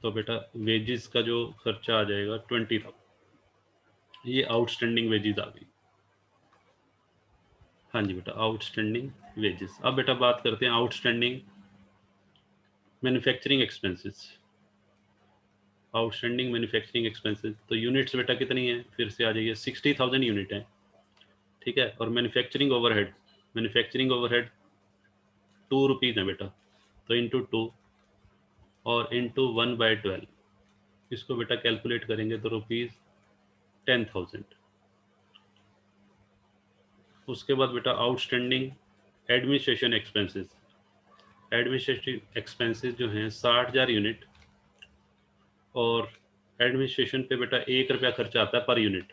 Speaker 1: तो बेटा वेजेस का जो खर्चा आ जाएगा 20,000। ये आउटस्टैंडिंग वेजेस आ गई। हाँ जी बेटा, आउटस्टैंडिंग वेजेस। अब बेटा बात करते हैं outstanding manufacturing expenses. Outstanding manufacturing expenses, तो यूनिट्स बेटा कितनी है, फिर से आ जाइए, 60,000 यूनिट है, ठीक है। और मैन्युफैक्चरिंग ओवरहेड 2 रुपीज़ है बेटा, तो इंटू 2 और इंटू 1/12, इसको बेटा कैलकुलेट करेंगे तो ₹10,000। उसके बाद बेटा outstanding administration expenses. Administrative expenses जो हैं 60,000 यूनिट, और एडमिनिस्ट्रेशन पे बेटा 1 रुपया खर्चा आता है पर यूनिट,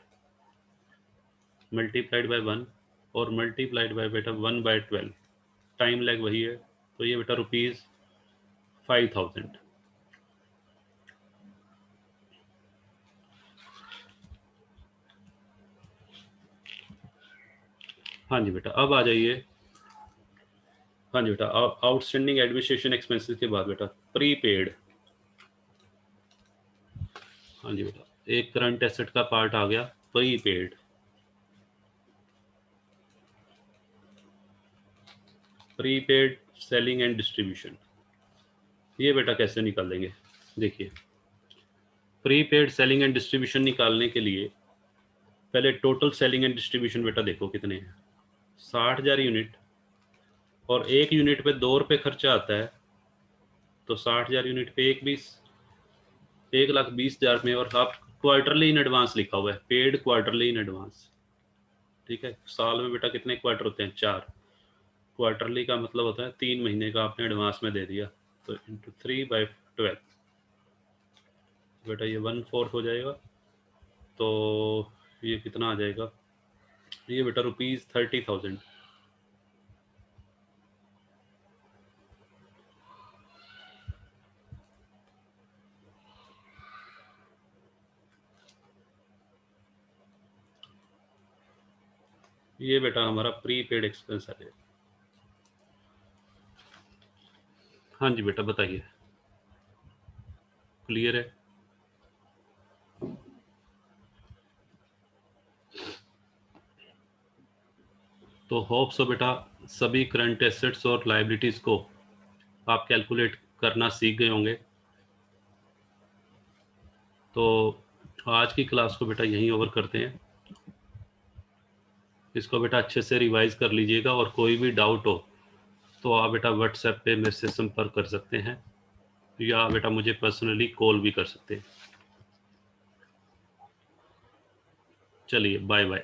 Speaker 1: मल्टीप्लाइड बाय 1 और मल्टीप्लाइड बाय बेटा 1/12। टाइम लैग वही है, तो ये बेटा ₹5,000। हाँ जी बेटा, अब आ जाइए। हाँ जी बेटा, आउटस्टैंडिंग एडमिनिस्ट्रेशन एक्सपेंसेस के बाद बेटा प्रीपेड। हाँ जी बेटा, एक करंट एसेट का पार्ट आ गया prepaid. Prepaid selling and distribution, ये बेटा कैसे निकालेंगे, देखिए। प्रीपेड सेलिंग एंड डिस्ट्रीब्यूशन निकालने के लिए पहले टोटल सेलिंग एंड डिस्ट्रीब्यूशन बेटा देखो कितने हैं, 60,000 यूनिट, और एक यूनिट पे 2 रुपये खर्चा आता है, तो 60,000 यूनिट पे 1,20,000 में, और आप क्वार्टरली इन एडवांस लिखा हुआ है, पेड क्वार्टरली इन एडवांस, ठीक है। साल में बेटा कितने क्वार्टर होते हैं, 4। क्वार्टरली का मतलब होता है 3 महीने का आपने एडवांस में दे दिया, तो इंटू 3/12, बेटा ये 1/4 हो जाएगा। तो ये कितना आ जाएगा, ये बेटा ₹30,000। ये बेटा हमारा प्रीपेड एक्सपेंस आ जाएगा। हाँ जी बेटा बताइए, क्लियर है। तो होप सो बेटा सभी करंट एसेट्स और लायबिलिटीज़ को आप कैलकुलेट करना सीख गए होंगे। तो आज की क्लास को बेटा यहीं ओवर करते हैं। इसको बेटा अच्छे से रिवाइज कर लीजिएगा, और कोई भी डाउट हो तो आप बेटा व्हाट्सएप पे मेरे से संपर्क कर सकते हैं, या बेटा मुझे पर्सनली कॉल भी कर सकते हैं। चलिए बाय बाय।